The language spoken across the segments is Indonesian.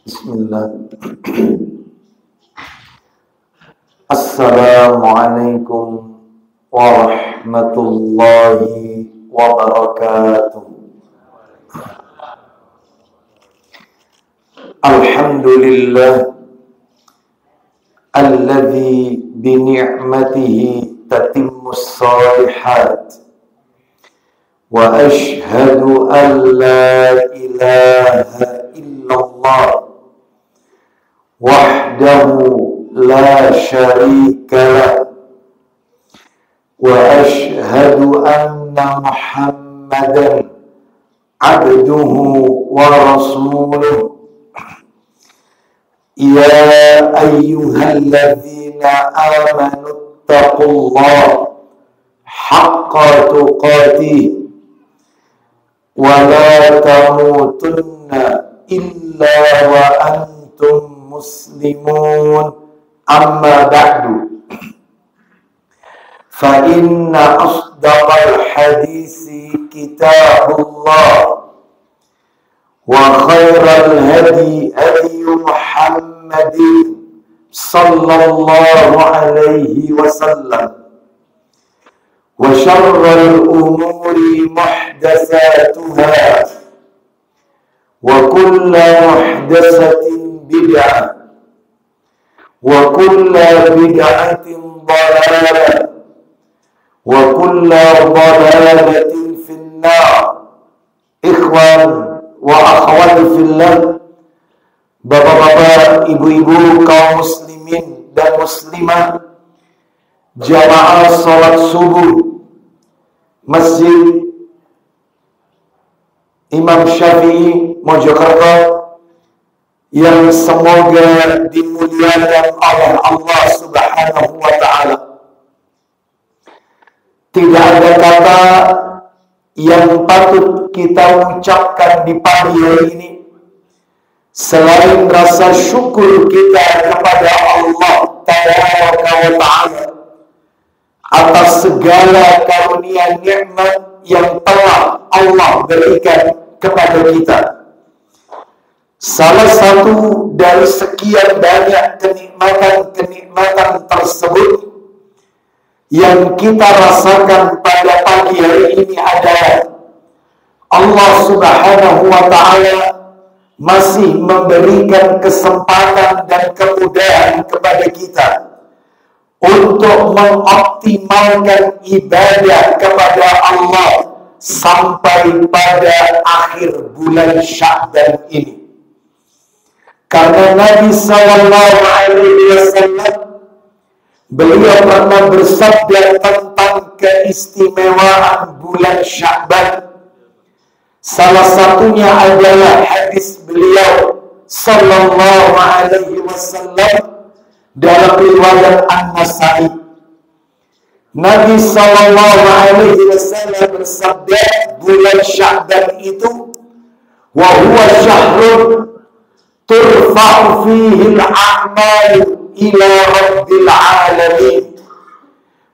Bismillah. Assalamualaikum warahmatullahi wabarakatuh. Alhamdulillah alladzi bi ni'matihi tatimmus shalihat. Wa ashhadu an la ilaha illallah wahdahu la syarika lah. Wa ashhadu anna Muhammadan abduhu wa rasuluh. Ya ayyuhalladzina amanu taqullaha haqqa tuqatih wa la tamutunna illa wa antum muslimun. Amma ba'du, fa inna asdaqal hadisi kitabullah wa khairal hadi hadi Muhammadin sallallahu alaihi wasallam wa syarral umuri muhdatsatuha wa kullu muhdatsatin bid'ah wa kullu bid'atin dhalalah wa kullu dhalalatin finnar. Ikhwan wa akhwati fillah, bapak-bapak, ibu-ibu, kaum muslimin dan muslimah, jamaah salat subuh Masjid Imam Syafi'i Mojokerto yang semoga dimuliakan oleh Allah Subhanahu wa ta'ala. Tidak ada kata yang patut kita ucapkan di pagi hari ini selain rasa syukur kita kepada Allah Ta'ala atas segala karunia nikmat yang telah Allah berikan kepada kita. Salah satu dari sekian banyak kenikmatan tersebut yang kita rasakan pada pagi hari ini adalah Allah Subhanahu wa ta'ala masih memberikan kesempatan dan kemudahan kepada kita untuk mengoptimalkan ibadah kepada Allah sampai pada akhir bulan Sya'ban ini. Karena Nabi sallallahu alaihi wasallam, beliau pernah bersabda tentang keistimewaan bulan Sya'ban. Salah satunya adalah hadis beliau sallallahu alaihi wasallam dalam riwayat An-Nasa'i. Nabi sallallahu alaihi wasallam bersabda, bulan Sya'ban itu wa huwa syahrun turfa'u fihi al-a'malu ila rabbil alamin.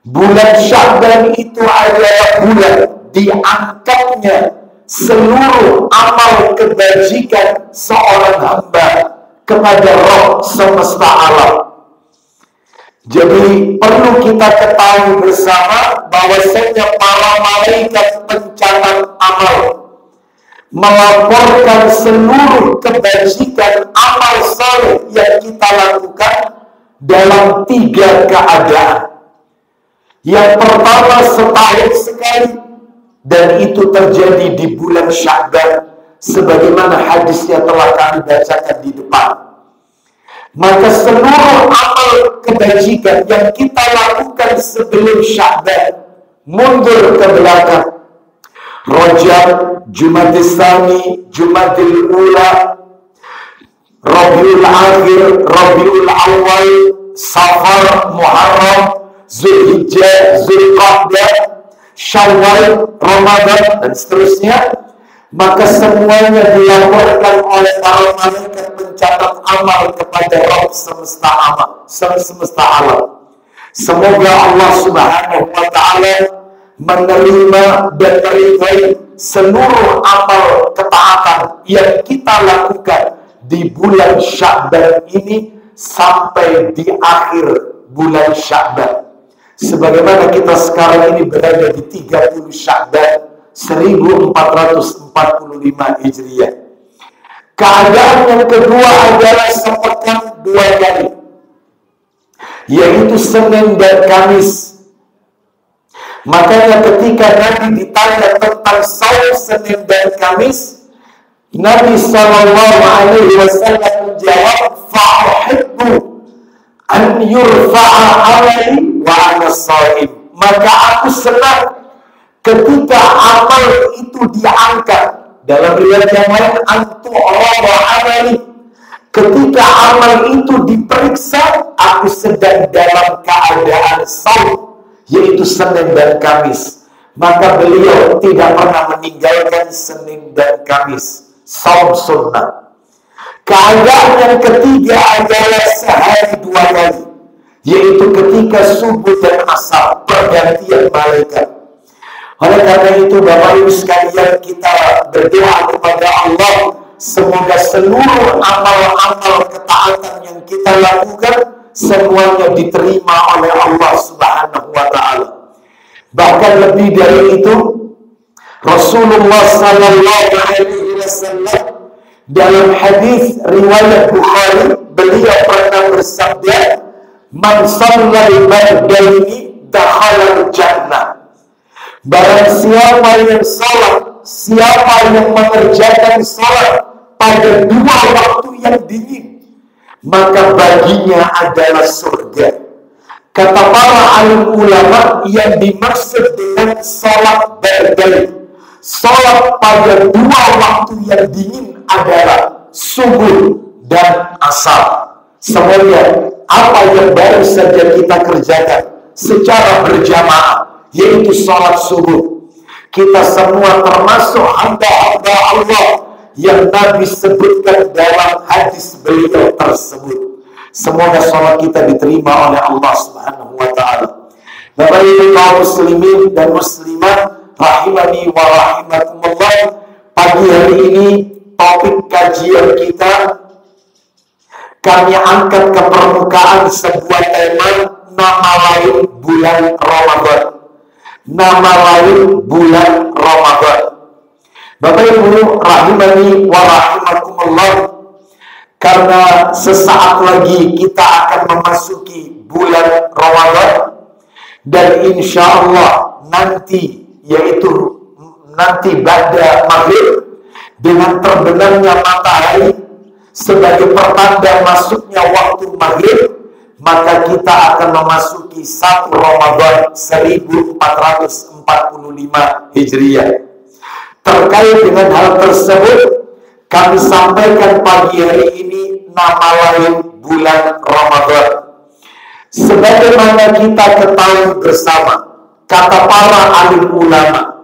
Bulan Sya'ban itu adalah bulan diangkatnya seluruh amal kebajikan seorang hamba kepada Rabb semesta alam. Jadi perlu kita ketahui bersama bahwasanya para malaikat pencatat amal melaporkan seluruh kebajikan amal saleh yang kita lakukan dalam 3 keadaan. Yang pertama, setahun sekali, dan itu terjadi di bulan Sya'ban sebagaimana hadisnya telah kami bacakan di depan. Maka seluruh amal kebajikan yang kita lakukan sebelum Sya'ban mundur ke belakang. Rajab, Jumadil Tsani, Jumadil Ula, Rabiul Akhir, Rabiul Awal, Safar, Muharram, Zulhijjah, Zulqa'dah, Syawal, Ramadan, dan seterusnya. Maka semuanya dilaporkan oleh para malaikat pencatat amal kepada Rabb semesta alam. Semoga Allah Subhanahu wa ta'ala menerima dan meridhai seluruh amal ketaatan yang kita lakukan di bulan Sya'ban ini sampai di akhir bulan Sya'ban. Sebagaimana kita sekarang ini berada di 30 Sya'ban 1445 Hijriah. Keadaan yang kedua adalah sepekan 2 kali, yaitu Senin dan Kamis. Makanya ketika Nabi ditanya tentang saum Senin dan Kamis, Nabi SAW menjawab, fa'uhibbu an yurfa'a amali wa ana sha'im. Maka aku senang ketika amal itu diangkat. Dalam riwayat yang lain, antu Allah wa amali. Ketika amal itu diperiksa, aku sedang dalam keadaan saum, yaitu Senin dan Kamis. Maka beliau tidak pernah meninggalkan Senin dan Kamis, saum sunnah. Keadaan yang ketiga adalah sehari 2 kali, yaitu ketika subuh dan asar, pergantian malaikat. Oleh karena itu, Bapak Ibu sekalian, kita berdoa kepada Allah, semoga seluruh amal-amal ketaatan yang kita lakukan semuanya diterima oleh Allah Subhanahu wa Ta'ala. Bahkan lebih dari itu, Rasulullah SAW dalam hadis riwayat Bukhari, beliau pernah bersabda, "Man shallal ba'daini dakhala al-jannah." Barang siapa yang salat, siapa yang mengerjakan salat pada 2 waktu yang dingin, maka baginya adalah surga. Kata para alim ulama, yang dimaksud dengan salat ba'dain, salat pada 2 waktu yang dingin adalah subuh dan asar. Semuanya apa yang baru saja kita kerjakan secara berjamaah, yaitu salat subuh. Kita semua termasuk hamba-hamba Allah yang Nabi sebutkan dalam hadis beliau tersebut. Semoga salat kita diterima oleh Allah Subhanahu wa Ta'ala. Bapak Ibu kaum muslimin dan muslimat rahimani wa rahimakumullah, pagi hari ini topik kajian kita kami angkat ke permukaan sebuah tema, nama lain bulan Ramadan. Nama lain bulan Ramadan. Bapak Ibu rahimani wa rahimakumullah, karena sesaat lagi kita akan memasuki bulan Ramadan, dan insya Allah nanti, yaitu nanti pada maghrib, dengan terbenamnya matahari sebagai pertanda masuknya waktu maghrib, maka kita akan memasuki 1 Ramadan 1445 Hijriah. Terkait dengan hal tersebut, kami sampaikan pagi hari ini nama lain bulan Ramadan. Sebagaimana kita ketahui bersama, kata para alim ulama,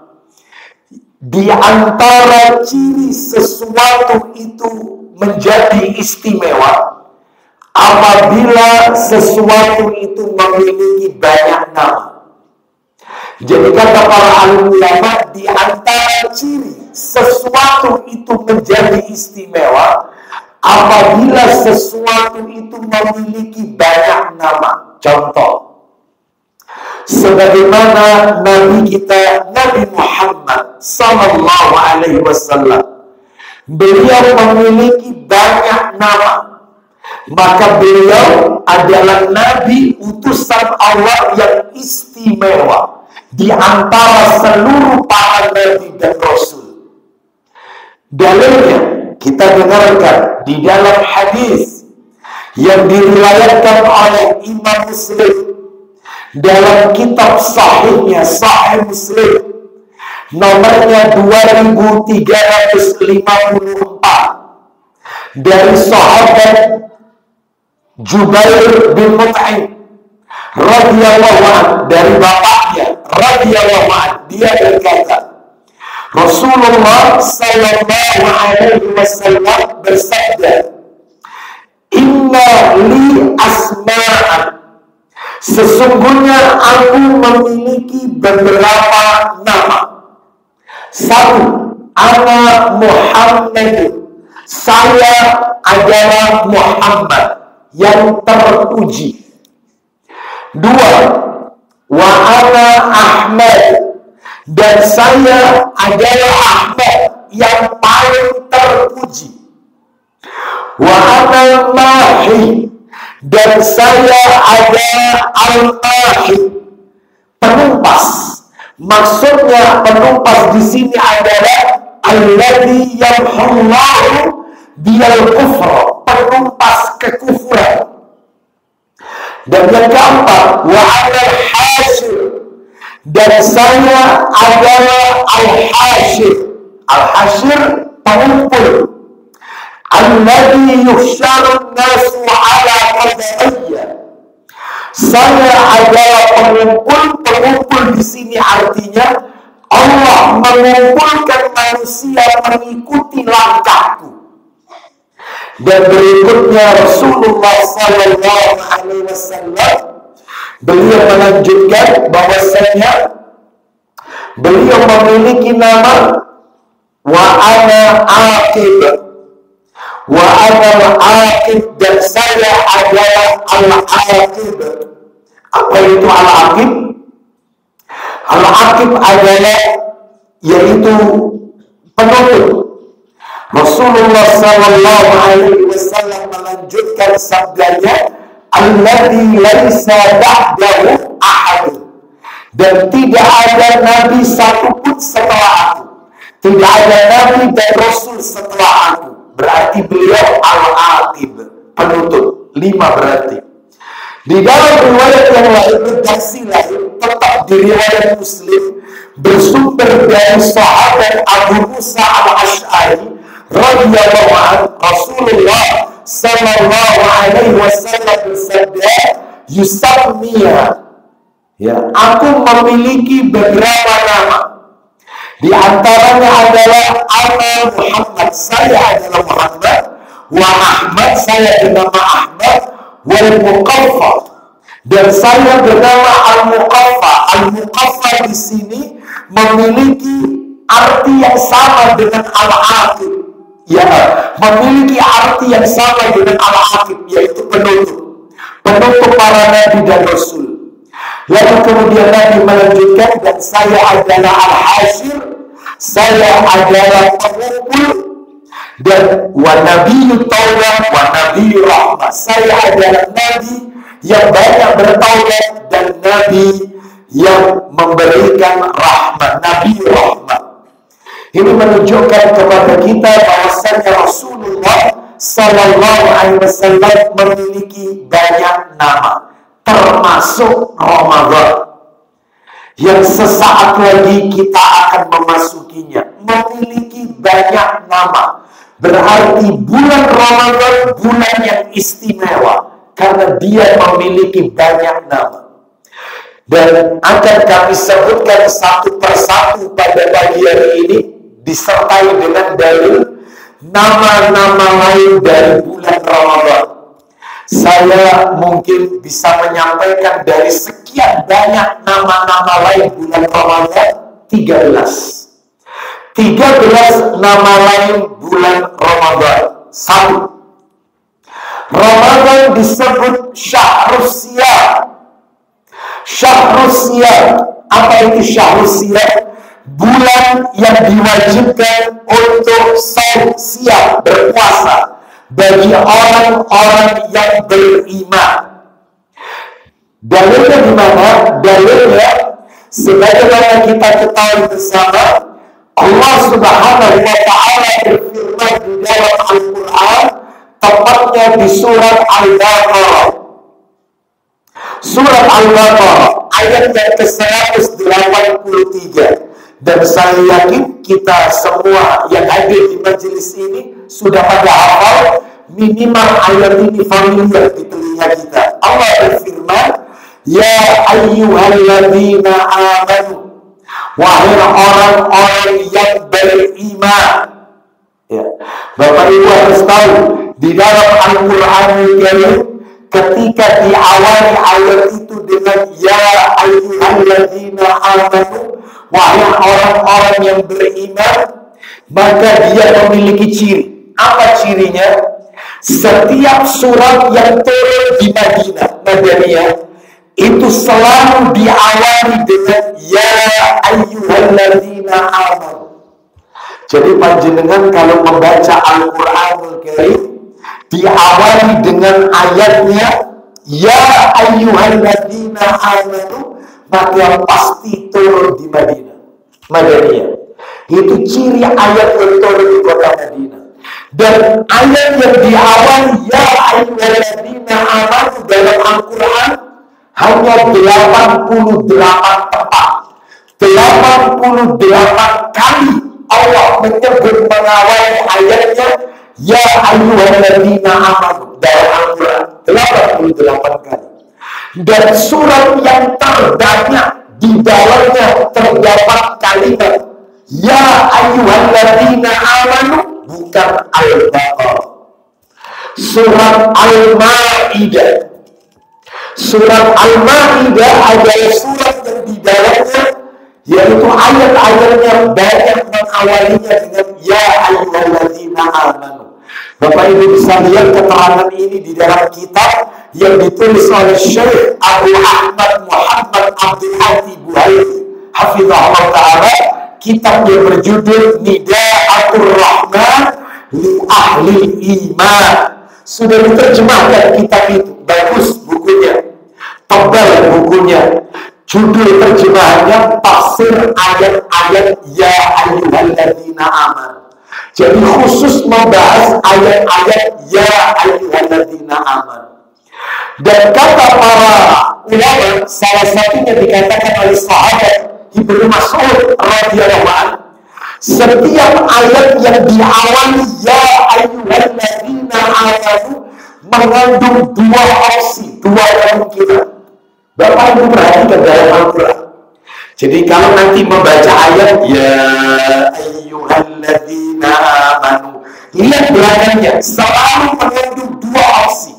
di antara ciri sesuatu itu menjadi istimewa apabila sesuatu itu memiliki banyak nama. Jadi kata para alim ulama, di antara ciri sesuatu itu menjadi istimewa apabila sesuatu itu memiliki banyak nama. Contoh, sebagaimana Nabi kita, Nabi Muhammad Sallallahu Alaihi Wasallam, beliau memiliki banyak nama. Maka beliau adalah Nabi utusan Allah yang istimewa di antara seluruh para Nabi dan Rasul. Dalilnya kita dengarkan di dalam hadis yang diriwayatkan oleh Imam Muslim dalam kitab sahihnya, Sahih Muslim, nomornya 2354, dari sahabat Jubair bin Mut'im radhiyallahu anhu, dari bapaknya radhiyallahu anhu, dia berkata, Rasulullah sallallahu alaihi wasallam bersabda, "Inna li asma'an." Sesungguhnya aku memiliki beberapa nama. 1. Ana Muhammad. Saya adalah Muhammad yang terpuji. 2, wa ana Ahmad, dan saya adalah Ahmad yang paling terpuji. Wa ana Mahi, dan saya adalah Al-Mahi, penumpas. Maksudnya penumpas di sini adalah alladzi yamhullahu bil kufra, penumpas kekufuran. Dan yang keempat, wa al-hasyir, dan saya adalah al-hasyir. Al-hasyir pengumpul. Alladzi yuhsyarun nasu ala qadamiyya, saya adalah pengumpul di sini artinya Allah mengumpulkan manusia mengikuti langkahku. Dan berikutnya Rasulullah SAW, beliau melanjutkan bahwasanya beliau memiliki nama wa ana aqib, wa ana al-aqib, dan saya adalah al-aqib. Apa itu al-aqib? Al-aqib adalah yaitu penutup. Rasulullah sallallahu alaihi wasallam melanjutkan sabdanya, alladzi laisa ba'dahu ahad, dan tidak ada nabi satupun setelah aku, tidak ada nabi dan rasul setelah aku. Berarti beliau al-aqib, penutup. 5 berarti. Di dalam riwayat yang lain, redaksi lain, tetap di riwayat Muslim, bersumber dari sahabat Abu Musa al-Asy'ari radhiyallahu anhu, Rasulullah sallallahu alaihi wasallam bersabda, yusammiya, ya, aku memiliki beberapa nama. Di antaranya adalah ana Muhammad, saya adalah Muhammad, wa Ahmad, saya bernama Ahmad, wal Muqaffa, dan saya bernama Al-Muqaffa. Al-Muqaffa di sini memiliki arti yang sama dengan Al-Aqib. Ya, memiliki arti yang sama dengan Al-Aqib, yaitu penutup. Penutup para nabi dan rasul. Lalu kemudian Nabi melanjutkan, dan saya adalah Al-Hasyir, saya adalah pengumpul, dan wa nabiyyu taubat wa nabiyyu rahmah, saya adalah nabi yang banyak bertaubat dan nabi yang memberikan rahmat, nabi rahmat. Ini menunjukkan kepada kita bahwasanya Rasulullah sallallahu alaihi wasallam memiliki banyak nama, termasuk Ramadan yang sesaat lagi kita akan memasukinya, memiliki banyak nama. Berarti bulan Ramadan bulan yang istimewa karena dia memiliki banyak nama. Dan akan kami sebutkan satu persatu pada pagi hari ini, disertai dengan dalil nama-nama lain dari bulan Ramadan. Saya mungkin bisa menyampaikan dari sekian banyak nama-nama lain bulan Ramadan, 13 nama lain bulan Ramadan. 1. Ramadan disebut Syahrus Siyam. Syahrus Siyam. Apa itu Syahrus Siyam? Bulan yang diwajibkan untuk siam, berpuasa bagi orang-orang yang beriman. Dalilnya di mana? Dalilnya sebagaimana kita ketahui bersama, Allah Subhanahu wa taala berfirman di dalam Al-Qur'an, tepatnya di surat Al-Baqarah. Surat Al-Baqarah ayat yang ke-183. Dan saya yakin kita semua yang hadir di majelis ini sudah pada hafal, minimal ayat ini familiar di telinga kita. Allah berfirman, ya ayyuhalladzina amanu, wahai orang-orang yang beriman. Ya. Bapak Ibu harus tahu, di dalam Al-Qur'anul Karim ketika diawali ayat itu dengan ya ayyuhalladzina amanu, wahai orang-orang yang beriman, maka dia memiliki ciri. Apa cirinya? Setiap surat yang turun di Madaniyah itu selalu diawali dengan ya ayyuhalladzina amanu. Jadi panjenengan kalau membaca Al-Qur'anul Karim diawali dengan ayatnya ya ayyuhalladzina amanu, maka pasti turun di Madaniyah. Itu ciri ayat yang turun di kota Madinah. Dan ayat yang diawali ya ayyuhalladzina amanu dalam Al-Quran hanya 88 tempat. 88 kali Allah menyebut mengawali ayatnya ya ayyuhalladzina amanu dalam Al-Quran 88 kali. Dan surat yang terbanyak di dalamnya terdapat kalimat ya ayyuhalladzina amanu bukan Al-Baqarah. Surat Al-Ma'idah. Surat Al-Ma'idah adalah surat yang di dalamnya yaitu ayat-ayatnya banyak mengawalinya dengan ya ayyuhalladzina amanu. Bapak Ibu bisa lihat keterangan ini di dalam kitab yang ditulis oleh Syekh Abu Ahmad Muhammad Abdul Hadi Buhairi hafizahullah ta'ala, kitab yang berjudul Nida'atul Rahman li Ahli Iman. Sudah diterjemahkan kitab itu, bagus bukunya, tebal bukunya. Judul terjemahannya tafsir ayat-ayat ya ayyuhalladzina amanu. Jadi khusus membahas ayat-ayat ya ayyuhalladzina amanu. Dan kata para ulama, salah satunya dikatakan oleh sahabat Ibnu Mas'ud radhiyallahu anhu, setiap ayat yang diawali ya ayyuhalladzina amanu mengandung dua opsi, dua kemungkinan. Bapak Ibu perhatikan dalam Al-Quran. Jadi kalau nanti membaca ayat ya ayyuhalladzina amanu, lihat belakangnya selalu mengandung dua opsi.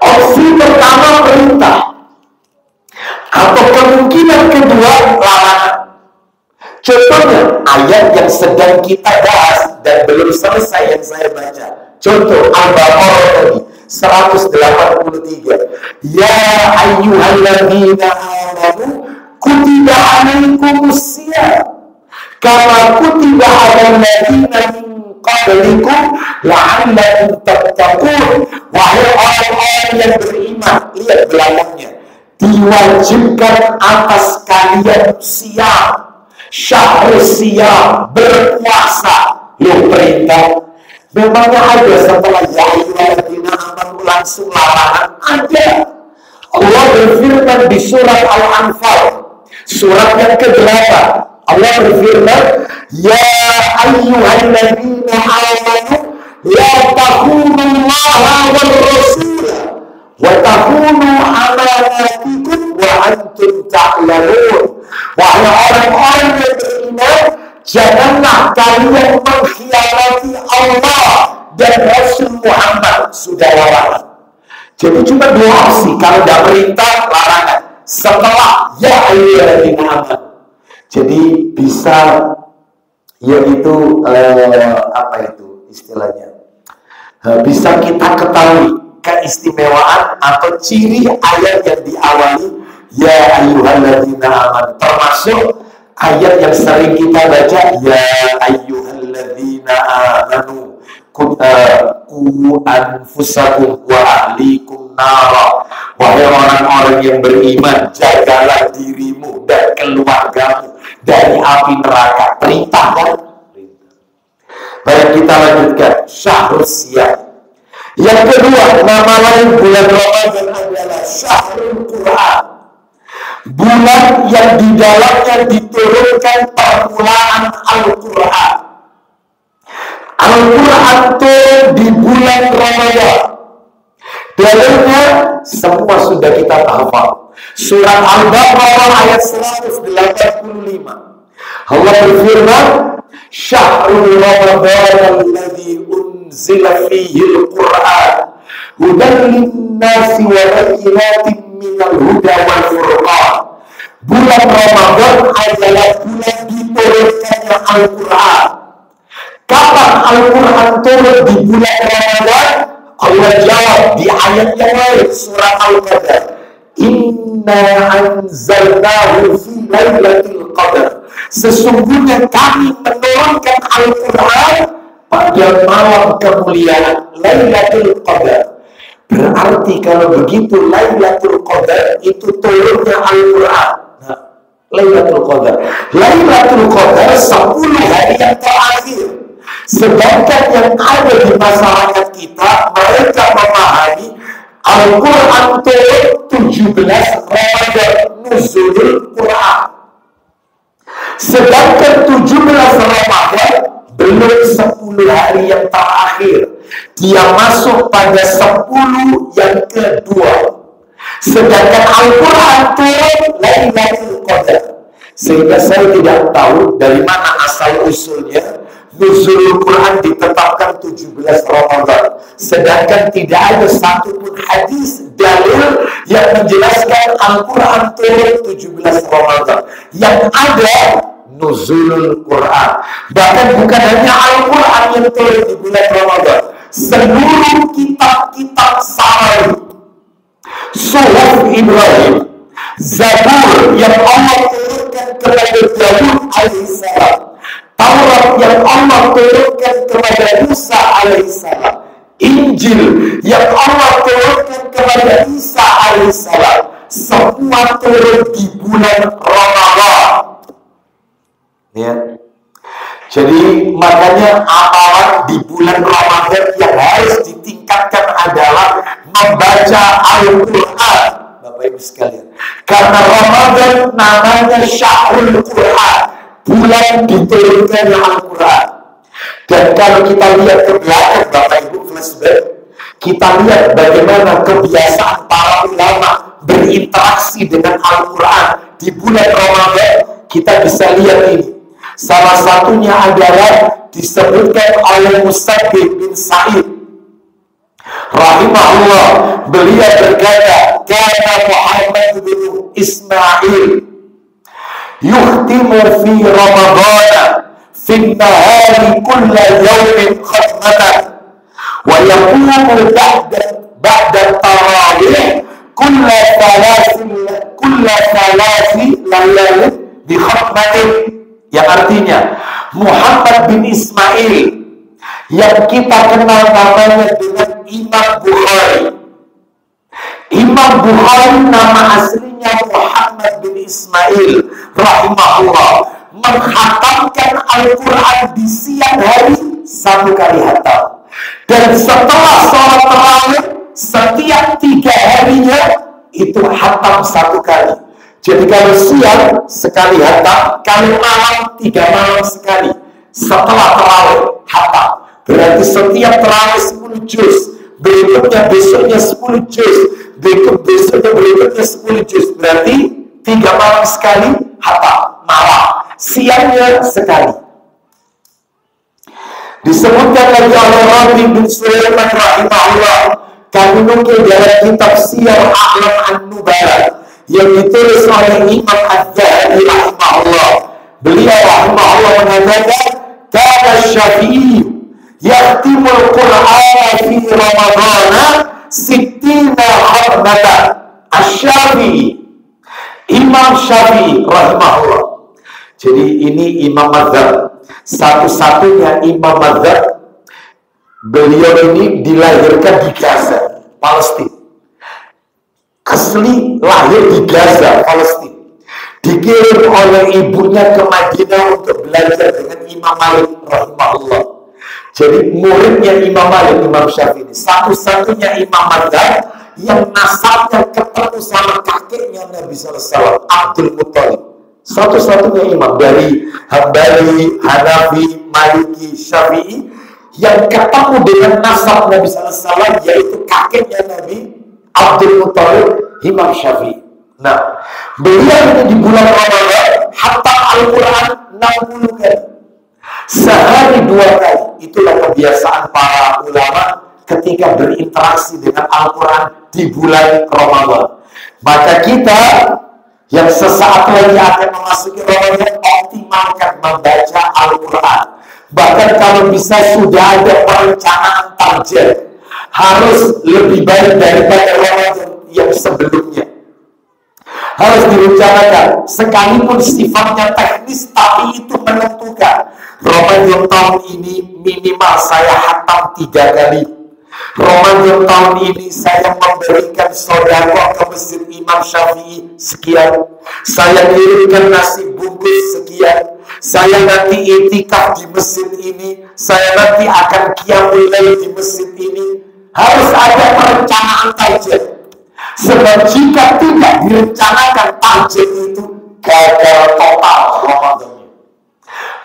Opsi pertama perintah, atau kemungkinan kedua larangan. Contohnya ayat yang sedang kita bahas dan belum selesai yang saya baca. Contoh Al-Baqarah tadi 183. Ya ayyuhalladzina amanu kutiba alaikumusiyam kama kutiba alal ladzina min qablikum la'allakum tattaqun. Wahai orang-orang yang beriman, lihat belakangnya, diwajibkan atas kalian siam, syahrul siam, berpuasa. Loh, perintah memangnya ada setelah ya ayyuhalladzina amanu langsung larangan? Ada. Allah berfirman di surat Al-Anfal, surat yang ke-8. Allah berfirman, ya ayyuhalladzina amanu la takhunu-Allaha wal rasul wa takhunu amanatikum wa antum ta'lamun. Wahai orang-orang yang beriman, janganlah kalian mengkhianati Allah dan Rasul Muhammad. Sudah larangan. Jadi cuma dua opsi, kalau tidak perintah larangan. Setelah ya ayyuhalladzina amanu. Jadi bisa yaitu apa itu istilahnya? Bisa kita ketahui keistimewaan atau ciri ayat yang diawali ya ayyuhalladzina amanu, termasuk ayat yang sering kita baca ya ayyuhalladzina amanu qu anfusakum wa ahlikum nara. Wahai orang-orang yang beriman, jagalah dirimu dan keluargamu dari api neraka. Perintah kan? Baik, kita lanjutkan syahrul siyam. Yang kedua, nama lain bulan Ramadan adalah syahrul Quran, bulan yang di dalamnya diturunkan permulaan Al-Quran. Al-Quran turun di bulan Ramadan. Dalilnya semua sudah kita hafal. Surat Al-Baqarah ayat 185. Allah berfirman, syahrul Ramadan alladzi unzila fihi al-Quran hudan lin-nasi wa bayyinatin minal huda wal furqan. Bulan Ramadan adalah bulan diturunkannya Al-Quran. Kapan Al-Quran turun di bulan Ramadan? Allah jawab di ayat yang lain, surah Al-Qadar. Inna anzalnahu fi lailatul qadar. Sesungguhnya kami menurunkan Al-Quran pada malam kemuliaan Lailatul Qadar. Berarti kalau begitu Lailatul Qadar itu turunnya Al-Quran. Nah, Lailatul Qadar 10 hari yang terakhir. Sedangkan yang ada di masyarakat kita, mereka memahami Al-Quran turun 17 Ramadan, nuzulul Quran. Sedangkan 17 Ramadan belum 10 hari yang terakhir. Dia masuk pada 10 yang kedua. Sedangkan Al-Quran turun Lailatul Qadar. Sehingga saya tidak tahu dari mana asal usulnya nuzulul Quran ditetapkan 17 Ramadan. Sedangkan tidak ada satupun hadis dalil yang menjelaskan Al-Quran turun 17 Ramadan. Yang ada nuzulul Quran. Bahkan bukan hanya Al-Quran yang turun di bulan Ramadan. Seluruh kitab-kitab Samari, Suhuf Ibrahim, Zabur yang Allah turunkan kepada Daud alaihissalam, Taurat yang Allah turunkan kepada Musa alaihissalam, Injil yang Allah turunkan kepada Isa alaihissalam, semua turun di bulan Ramadan. Ya. Jadi makanya amalan di bulan Ramadan yang harus ditingkatkan adalah membaca Al-Quran, Bapak Ibu sekalian. Karena Ramadan namanya Syahrul Quran, bulan diturunkannya Al-Quran. Dan kalau kita lihat ke belakang, Bapak Ibu, flashback, kita lihat bagaimana kebiasaan para ulama berinteraksi dengan Al-Quran di bulan Ramadan. Kita bisa lihat ini. Salah satunya adalah disebutkan oleh Musabbih bin Sa'id rahimahullah. Beliau berkata, kana Muhammad bin Ismail yuhtimu fi Ramadan fi nahari kulla yawmin khatmatan wa yaqumu ba'da tarawih kulla thalathi layalin bi khatmatin. Yang artinya Muhammad bin Ismail yang kita kenal namanya dengan Imam Bukhari. Imam Bukhari nama aslinya Muhammad bin Ismail rahimahullah, menghatamkan Al-Quran di siang hari 1 kali hatam. Dan setelah sholat tarawih setiap 3 harinya itu hatam 1 kali. Jadi kalau siang sekali hatam, kalau malam 3 malam sekali. Setelah tarawih hatam. Berarti setiap tarawih 10 juz. Berikutnya besoknya 10 juz. Berikutnya 10 juz. Berarti 3 malam sekali hatam. Malam. Siangnya sekali. Disebutkan lagi oleh Rabi bin Sulaiman rahimahullah. Kami nukil dalam kitab Siyar A'lam An-Nubala yang ditulis oleh Imam Az-Zahabi rahimahullah. Beliau rahimahullah mengatakan, kana Syafi'i yahtimul Qur'an fi Ramadhan 60 khatmatan. Asy-Syafi'i, Imam Syafi'i rahimahullah. Jadi ini Imam Mazhab, satu-satunya Imam Mazhab. Beliau ini dilahirkan di Gaza, Palestina. Asli lahir di Gaza, Palestina. Dikirim oleh ibunya ke Madinah untuk belajar dengan Imam Malik rahimahullah. Jadi muridnya Imam Malik, Imam Syafi'i, satu-satunya Imam Mazhab yang nasabnya ketemu sama kakeknya Nabi SAW, Abdul Muttalib. Satu-satunya imam dari Hambali, Hanafi, Maliki, Syafi'i yang ketemu dengan nasab Nabi SAW, yaitu kakeknya Nabi Abdul Muttalib, Imam Syafi'i. Nah, beliau ini di bulan Ramadan hatam Al-Quran 60 kali. Sehari 2 kali. Itulah kebiasaan para ulama ketika berinteraksi dengan Al-Quran di bulan Ramadan. Maka kita yang sesaat lagi akan memasuki Ramadan, optimalkan membaca Al-Quran. Bahkan kalau bisa sudah ada perencanaan target, harus lebih baik daripada Ramadan yang sebelumnya. Harus direncanakan, sekalipun sifatnya teknis, tapi itu menentukan. Ramadan tahun ini minimal saya hatam 3 kali. Ramadan tahun ini saya memberikan sedekah ke masjid Imam Syafi'i sekian. Saya kirimkan nasi bungkus sekian. Saya nanti itikaf di masjid ini. Saya nanti akan qiyamul lail di masjid ini. Harus ada perencanaan target. Sebab jika tidak direncanakan target itu, gagal total Ramadannya.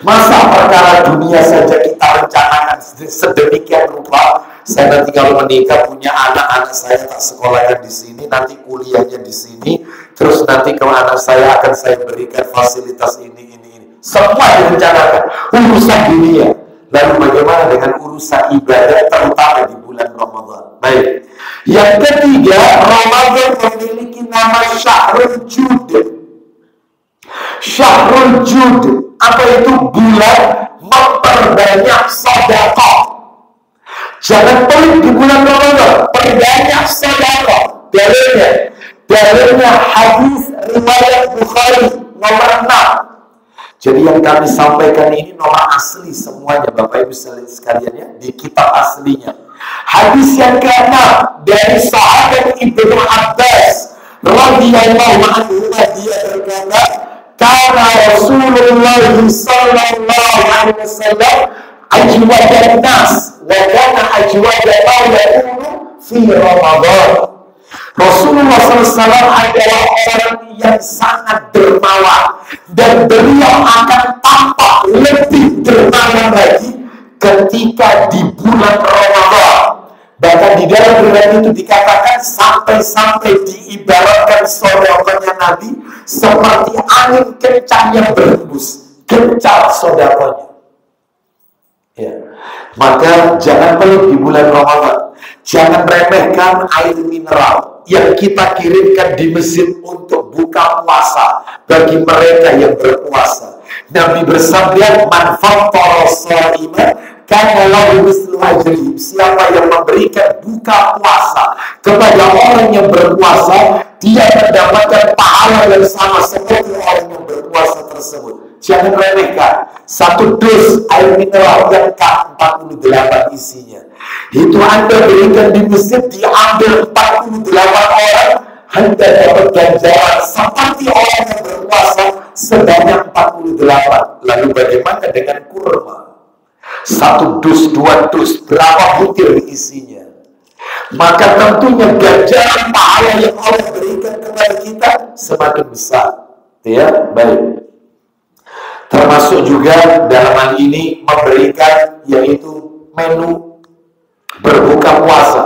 Masa perkara dunia saja kita rencanakan sedemikian rupa. Saya nanti kalau menikah punya anak saya tak sekolahkan di sini, nanti kuliahnya di sini, terus nanti kalau anak saya akan saya berikan fasilitas ini. Semua direncanakan, urusan dunia. Lalu bagaimana dengan urusan ibadah, terutama di bulan Ramadan? Baik. Yang ketiga, Ramadan memiliki nama Syahrul Jud. Syahrul Jud, apa itu? Bulan memperbanyak sedekah. Jangan pelit di bulan Ramadan, perbanyak sedekah. Dalilnya hadis riwayat Bukhari nomor 6. Jadi yang kami sampaikan ini nomor asli semuanya, Bapak Ibu sekalian ya, di kitab aslinya. Hadis yang ke-6 dari sahabat Ibnu Abbas radhiyallahu anhu, dia berkata, "Kana Rasulullah sallallahu alaihi wasallam ajwadan nas wa kana ajwada ma yakunu fi Ramadan." Rasulullah SAW adalah orang yang sangat dermawan, dan beliau akan tampak lebih dermawan lagi ketika di bulan Ramadan. Bahkan di dalam riwayat itu dikatakan sampai-sampai diibaratkan sedekahnya Nabi seperti angin kencang yang berhembus, gencar sedekahnya. Ya. Maka jangan pelit di bulan Ramadan. Jangan remehkan air mineral yang kita kirimkan di masjid untuk buka puasa bagi mereka yang berpuasa. Nabi bersabda, "Man fattara sha'iman kana lahu mislu ajrihi." Siapa yang memberikan buka puasa kepada orang yang berpuasa, dia mendapatkan pahala yang sama seperti orang yang berpuasa tersebut. Jangan remehkan. 1 dus air mineral yang K48 isinya, itu Anda berikan di masjid, diambil 48 orang, Anda dapat ganjaran seperti orang yang berpuasa sebanyak 48. Lalu bagaimana dengan kurma? 1 dus, 2 dus, berapa butir isinya? Maka tentunya ganjaran pahala yang Allah berikan kepada kita semakin besar. Ya, baik. Termasuk juga dalam hal ini memberikan yaitu menu berbuka puasa.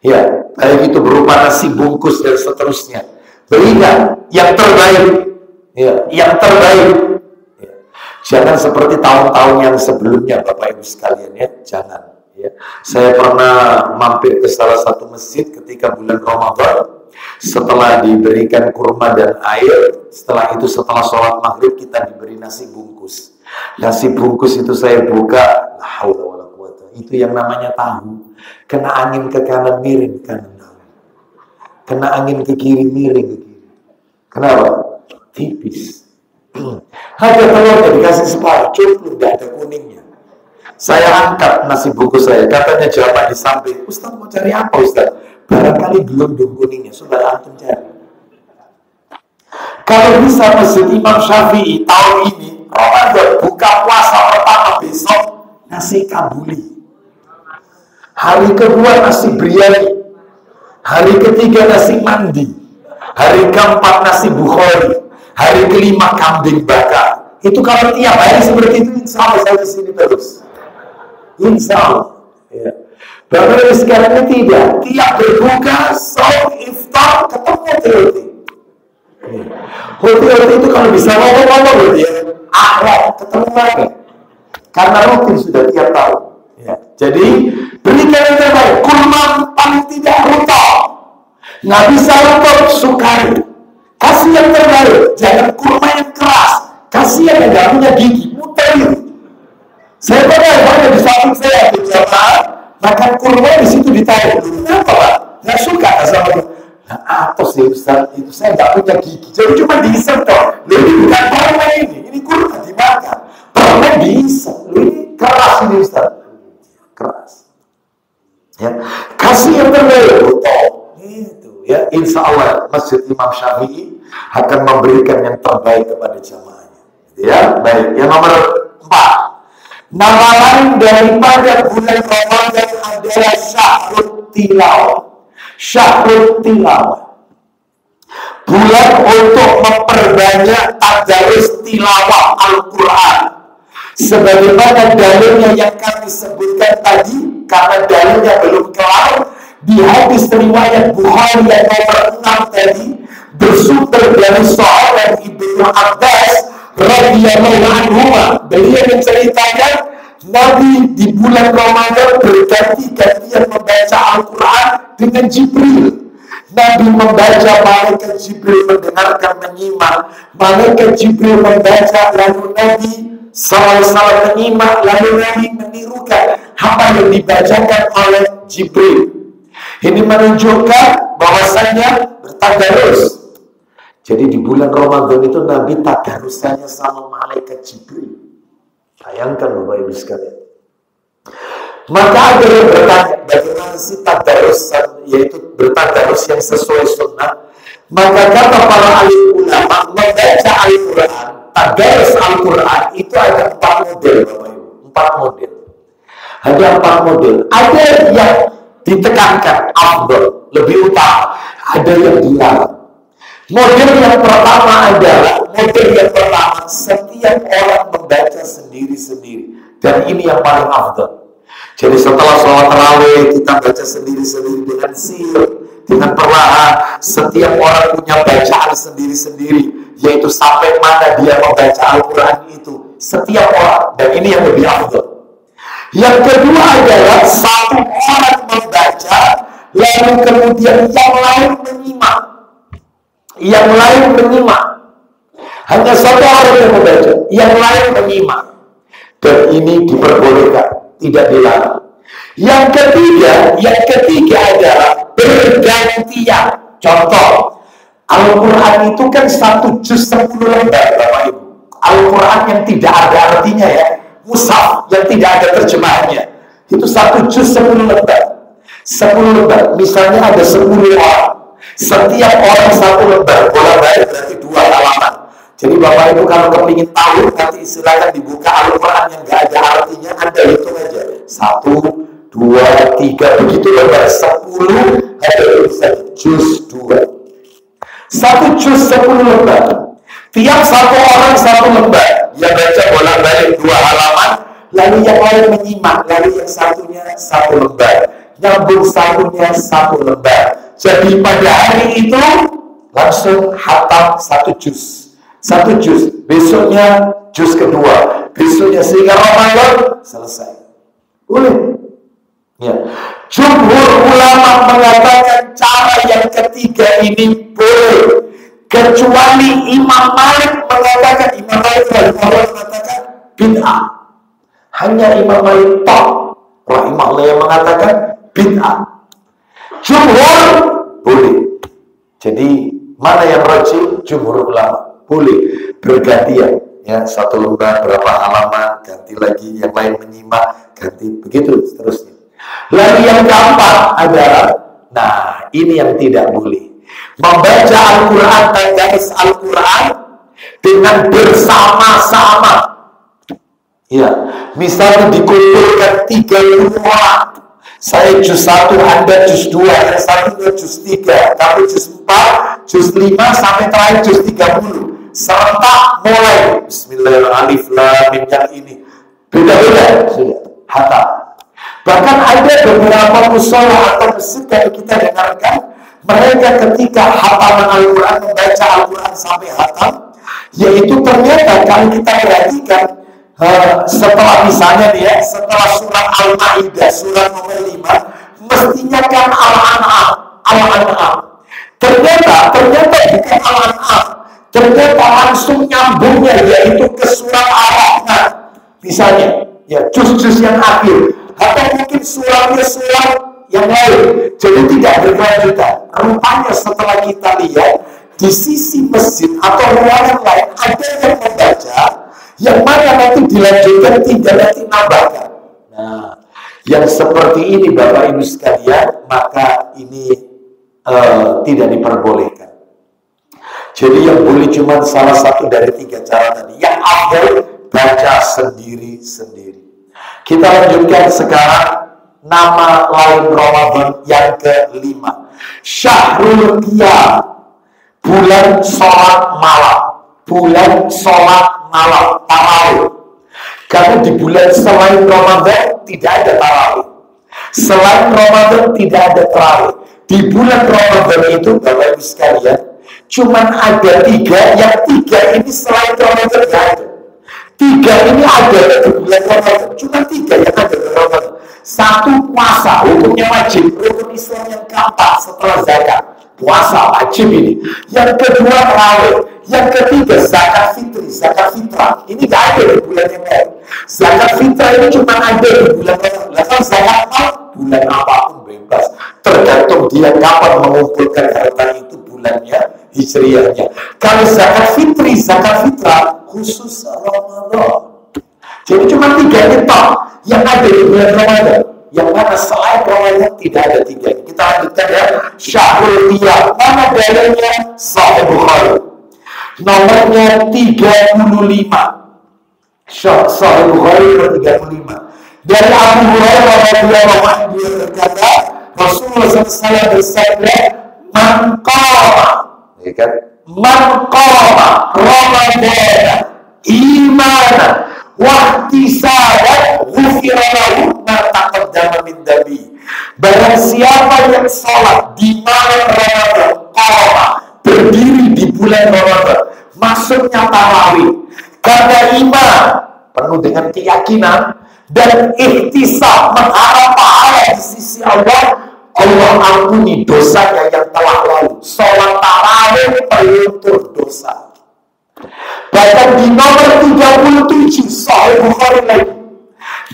Ya, baik itu berupa nasi bungkus dan seterusnya. Berikan yang terbaik. Ya, yang terbaik. Ya. Jangan seperti tahun-tahun yang sebelumnya, Bapak Ibu sekalian ya, jangan. Ya. Saya pernah mampir ke salah satu masjid ketika bulan Ramadan. Setelah diberikan kurma dan air, setelah itu setelah sholat maghrib kita diberi nasi bungkus. Nasi bungkus itu saya buka, la haula wala quwata. Itu yang namanya tahu. Kena angin ke kanan miring ke kanan. Kena angin ke kiri miring ke kiri. Kenapa? Tipis. Ada telurnya dikasih separuh, cukup, tidak ada kuningnya. Saya angkat nasi bungkus saya, katanya jamaah di samping, "Ustaz mau cari apa Ustaz?" Barangkali belum kuningnya, sudah antum cari. Kalau bisa masjid Imam Syafi'i tahun ini Ramadan buka puasa pertama besok nasi kabuli, hari kedua nasi biryani, hari ketiga nasi mandi, hari keempat nasi bukhari, hari kelima kambing bakar. Itu kalau tiap hari seperti itu, insya Allah saya di sini terus. Insya Allah. Ya. Bapak Ibu sekarang ini tidak. Tiap berbuka, sahur, iftar, ketemu hoti-hoti. Hoti-hoti itu kalau bisa ngomong-ngomong ya, akrab, ketemu lagi. Karena rutin sudah tiap tahun. Ya. Jadi berikan yang terbaik. Kurma paling tidak rutop. Nggak bisa rutop, sukari. Kasih yang terbaik. Jangan kurma yang keras. Kasih yang nggak punya gigi, muter. Saya pernah di samping saya berjamaah makan kurma di situ ditarik. Kenapa Pak? Nggak suka sama dia. Nah, apa sih Ustaz? Itu saya nggak punya gigi. Jadi cuma diisep toh. Ini bukan kurma ini kurma dimakan. Permen diisep. Ini keras ini Ustaz. Keras. Ya, kasih yang terbaik. Itu ya, insya Allah Masjid Imam Syafi'i akan memberikan yang terbaik kepada jamaahnya. Ya, baik. Yang nomor 4, nama lain daripada bulan Ramadan adalah Syahrul Tilawah. Syahrul Tilawah, bulan untuk memperbanyak tadarus tilawah Al-Quran. Sebagaimana dalilnya yang kami sebutkan tadi, karena dalilnya belum kelar, di hadis riwayat Bukhari yang nomor 6 tadi, bersumber dari sahabat Ibnu Abbas radhiyallahu anhu. Beliau menceritakan Nabi di bulan Ramadan berganti-gantian membaca Al-Quran dengan Jibril. Nabi membaca, malaikat Jibril mendengarkan, menyimak. Malaikat Jibril membaca, lalu Nabi SAW menyimak, lalu Nabi menirukan apa yang dibacakan oleh Jibril. Ini menunjukkan bahwasanya bertadarus. Jadi di bulan Ramadan itu Nabi tadarusannya sama malaikat Jibril. Bayangkan Bapak Ibu sekalian. Maka ada yang bertanya, bagaimana sih tadarusan, yaitu bertadarus yang sesuai sunnah? Maka kata para alim ulama, membaca Al-Quran, tadarus Al-Quran itu ada 4 model Bapak Ibu. 4 model. Ada 4 model. Ada yang ditekankan, afdal, lebih utama. Ada yang dilarang. Model yang pertama adalah, setiap orang membaca sendiri-sendiri. Dan ini yang paling afdal. Jadi setelah sholat tarawih kita baca sendiri-sendiri dengan sir, dengan perlahan. Setiap orang punya bacaan sendiri-sendiri, yaitu sampai mana dia membaca Al-Quran itu. Setiap orang, dan ini yang lebih afdal. Yang kedua adalah satu orang membaca, lalu kemudian yang lain menyimak. Yang lain menyimak. Hanya satu orang yang membaca, yang lain menyimak. Dan ini diperbolehkan, tidak dilarang. Yang ketiga adalah bergantian. Contoh, Al-Quran itu kan 1 juz 10 lembar, Bapak Ibu. Al-Quran yang tidak ada artinya ya, mushaf yang tidak ada terjemahannya, itu 1 juz 10 lembar. 10 lembar, misalnya ada 10 orang, setiap orang 1 lembar, bolak-balik berarti 2 halaman. Jadi Bapak Ibu kalau kepingin tahu, nanti silakan dibuka Al-Quran yang gak ada artinya, Anda hitung aja. 1, 2, 3, begitu lembar. 10, ada tulisan juz 2. 1 juz 10 lembar. Tiap satu orang 1 lembar. Dia baca bolak-balik 2 halaman, lalu yang lain menyimak, lalu yang satunya 1 lembar. Nyambung satunya 1 lembar. Jadi pada hari itu langsung hatam 1 juz. 1 juz, besoknya juz kedua, besoknya sehingga Ramadan selesai. Boleh. Ya. Jumhur ulama mengatakan cara yang ketiga ini boleh, kecuali Imam Malik mengatakan, bid'ah. Hanya Imam Malik rahimahullah yang mengatakan bid'ah. Jumhur boleh. Jadi mana yang rajih? Jumhur ulama boleh bergantian, ya, 1 lembar berapa halaman, ganti lagi, yang lain menyimak, ganti, begitu seterusnya. Lalu yang keempat adalah, nah ini yang tidak boleh, membaca Al-Quran, tadarus Al-Quran dengan bersama-sama. Ya, misalnya dikumpulkan 30 orang, saya juz 1, Anda juz 2, yang satunya juz 3, tapi juz 4, juz 5, sampai terakhir juz 30. Serentak mulai Bismillahirrahmanirrahim, yang ini beda-beda sudah hatam. Bahkan ada beberapa musola atau masjid yang kita dengarkan, mereka ketika hataman Al-Quran, membaca Al-Quran sampai hatam, yaitu ternyata kalau kita perhatikan, setelah misalnya nih ya, setelah surat Al-Ma'idah, surat nomor 5, mestinya kan Al-An'am. Ternyata bukan Al-An'am. Ternyata langsung nyambungnya, yaitu ke surat Ar-Rahman. Misalnya, Ya, juz-juz yang akhir. Atau mungkin suratnya surat yang lain. Jadi tidak berkelanjutan. Rupanya setelah kita lihat, di sisi masjid atau ruangan lain ada yang membaca, yang mana nanti dilanjutkan, tidak nanti nambahkan. Nah, yang seperti ini Bapak Ibu sekalian, maka ini tidak diperbolehkan. Jadi yang boleh cuma salah satu dari 3 cara tadi. Yang afdal baca sendiri-sendiri. Kita lanjutkan sekarang nama lain Ramadan yang ke-5. Syahrul Qiyam, bulan sholat malam. Bulan sholat malam, tarawih. Karena di bulan selain Ramadan tidak ada tarawih. Selain Ramadan tidak ada tarawih. Di bulan Ramadan itu Bapak Ibu sekalian, cuman ada 3, yang 3 ini selain Ramadan tidak ada. 3 ini ada di bulan Ramadan, cuma 3 yang ada di Ramadan. 1 puasa, hukumnya wajib, rukun Islam yang keempat setelah zakat. Puasa wajib ini. Yang kedua tarawih, yang ketiga zakat fitri, zakat fitrah. Ini tidak ada di bulan yang lain. Zakat fitrah ini cuma ada di bulan Ramadan. Kalau zakat bulan apapun bebas, tergantung dia kapan mengumpulkan harta itu, bulannya, hijriahnya. Kalau zakat fitri, zakat fitrah khusus Ramadan. Jadi cuma 3 itu yang ada di bulan Ramadan. Yang mana selain Ramadan tidak ada 3. Kita lanjutkan ya. Syahrul Qiyam, mana dalilnya? Sahih Bukhari. Nomornya 35. Sahih Bukhari nomor 35. Dari Abu Hurairah radhiyallahu anhu berkata, Rasulullah SAW bersabda, man qama, ya kan? Man qama Ramadan imanan wa ihtisaban ghufira lahu ma taqaddama min dhanbi. Barang siapa yang sholat di malam Ramadan, qama, berdiri di bulan Ramadan, maksudnya tarawih, karena iman, penuh dengan keyakinan dan ihtisab, mengharap pahala di sisi Allah, Allah ampuni dosanya yang telah lalu. Sholat tarawih peluntur dosa. Bahkan di nomor 37 Sahih Bukhari lagi,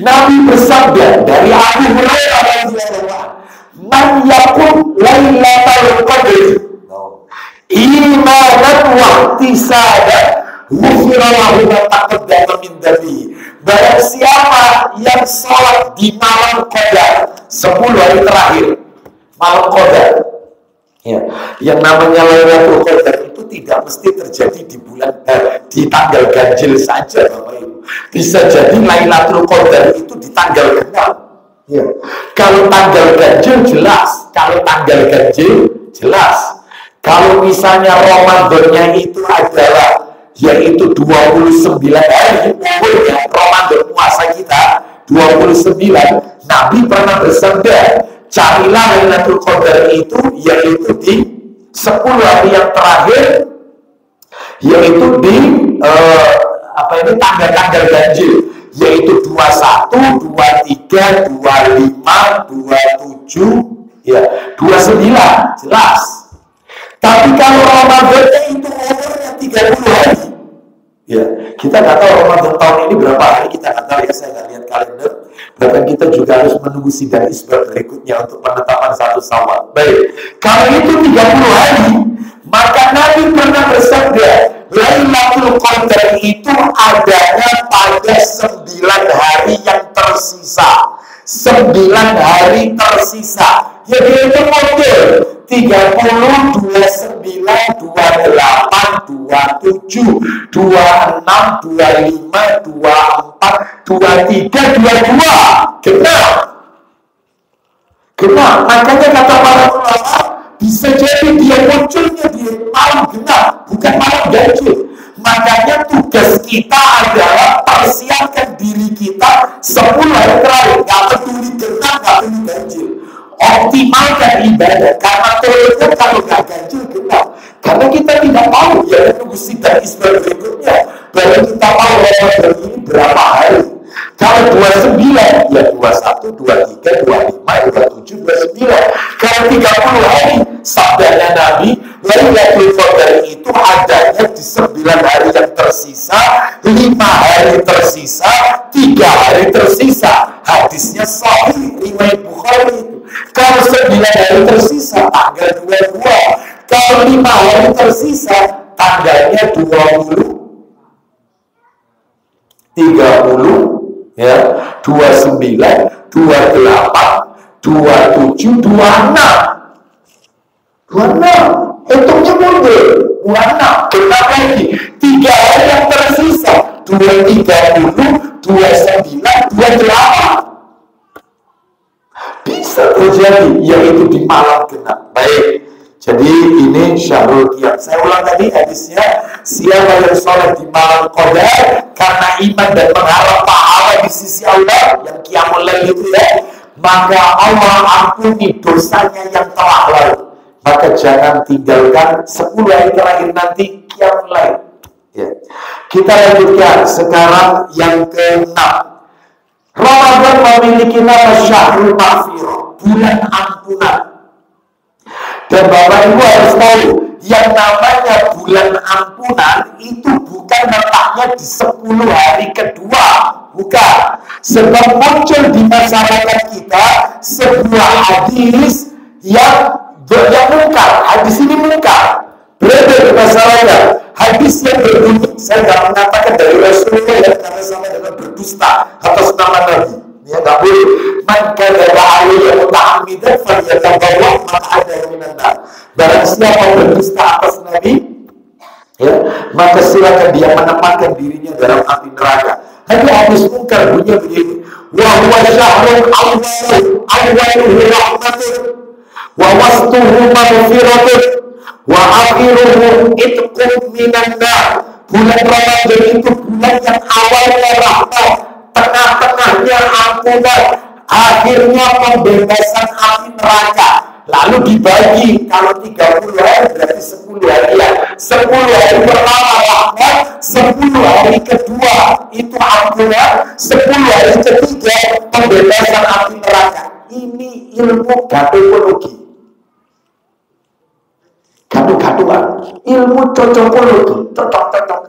Nabi bersabda dari Abu Hurairah radhiyallahu anhu, man yaqum lailatul qadr imanan wa ihtisaban ghufira lahu ma taqaddama min dhanbi. Barang siapa yang sholat di malam Qadar, 10 hari terakhir malam Qadar, ya, yang namanya Lailatul Qadar itu tidak mesti terjadi di bulan di tanggal ganjil saja Bapak Ibu. Bisa jadi Lailatul Qadar itu di tanggal genap. Ya. Kalau tanggal ganjil jelas, kalau tanggal ganjil jelas. Kalau misalnya Ramadannya itu adalah yaitu 29 hari umurnya Ramadan puasa kita 29, Nabi pernah bersabda, carilah Lailatul Qadar itu yaitu di 10 hari yang terakhir, yaitu di tanggal-tanggal ganjil, yaitu 21, 23, 25, 27, ya 29 jelas. Tapi kalau Ramadannya itu umurnya 30 hari, ya kita nggak tahu Ramadan tahun ini berapa hari, kita nggak tahu ya, saya nggak lihat kalender. Bahkan kita juga harus menunggu sidang isbat berikutnya untuk penetapan 1 Syawal. Baik, kalau itu 30 hari, maka Nabi pernah bersabda, Lailatul Qadar itu adanya pada 9 hari yang tersisa. 9 hari tersisa. Jadi itu model 30, 29, 28, 27, 26, 25, 24, 23, 22. Genap. Makanya kata para ulama, bisa jadi dia munculnya di malam genap, bukan malam ganjil. Makanya tugas kita adalah persiapkan diri kita 10 hari terakhir. Gak peduli genap, gak peduli ganjil. Optimalkan ibadah, karena terlalu kalau gak ganjil genap. Karena kita tidak mau ya menunggu sidang isbat berikutnya, baru kita mau Ramadan ini berapa hari. Kalau 29, ya 21, 23, 25, 27, 29. Kalau 30 hari, sabdanya Nabi, Lailatul Qadar itu adanya di 9 hari yang tersisa, 5 hari tersisa, 3 hari tersisa. Hadisnya sahih riwayat Bukhari itu. Kalau 9 hari tersisa tanggal 22, kalau 5 hari tersisa tanggalnya 20, 30, ya, 29, 28, 27, 26. Hitungnya mundur. 26. Benar lagi. 3 hari yang tersisa. 230, 29, 28. Bisa terjadi, yaitu di malam genap. Baik. Jadi ini Syahrul Qiyam. Saya ulang tadi hadisnya, siapa yang sholat di malam Qadar karena iman dan mengharap pahala di sisi Allah, yang Qiyamul Lail itu ya, maka Allah ampuni dosanya yang telah lalu. Maka jangan tinggalkan 10 hari terakhir nanti Qiyamul Lail. Ya. Kita lanjutkan sekarang yang ke-6. Ramadan memiliki nama Syahrul Maghfirah, bulan ampunan. Dan Bapak Ibu harus tahu, yang namanya bulan ampunan itu bukan letaknya di 10 hari kedua, bukan. Sebab muncul di masyarakat kita sebuah hadis yang mungkar. Hadis ini mungkar, beredar di masyarakat. Hadis yang berbunyi, saya tidak mengatakan dari Rasulullah ya, karena sama dengan berdusta atas nama Nabi. Ya, nggak boleh. Man kadzaba alayya muta'ammidan falyatabawwa maq'adahu minan nar. Barang siapa berdusta atas Nabi, ya, maka silakan dia menempatkan dirinya dalam api neraka. Tapi hadis mungkar bunyinya begini: wa huwa syahrul awwaluhu rahmatun wa wastuhu maghfiratun wa akhiruhu itqun minan nar. Bulan Ramadan itu bulan yang awalnya rahmat, tengah-tengahnya ampunan, akhirnya pembebasan api neraka. Lalu dibagi, kalau 30 hari berarti 10 hari ya. 10 hari pertama rahmat, 10 hari kedua itu ampunan, 10 hari ketiga pembebasan api neraka. Ini ilmu gadokologi, gaduh-gaduhan, ilmu cocokologi, cocok-cocok.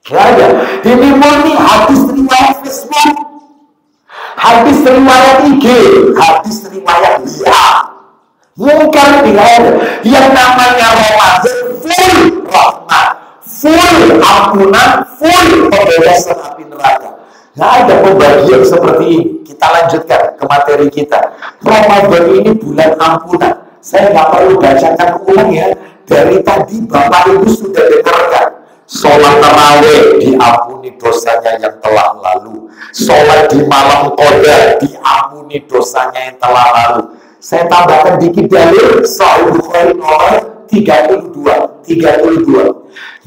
Gak ada. Ini murni hadis riwayat Facebook, hadis riwayat IG, hadis riwayat liar. Mungkin tidak ada. Yang namanya Ramadan full rahmat, full ampunan, full pembebasan api neraka. Nggak ada pembagian seperti ini. Kita lanjutkan ke materi kita. Ramadan ini bulan ampunan. Saya nggak perlu bacakan ulang ya. Dari tadi Bapak Ibu sudah dengarkan. Sholat tarawih diampuni dosanya yang telah lalu. Sholat di malam Qadar diampuni dosanya yang telah lalu. Saya tambahkan dikit dalil Sahih Bukhari nomor 32.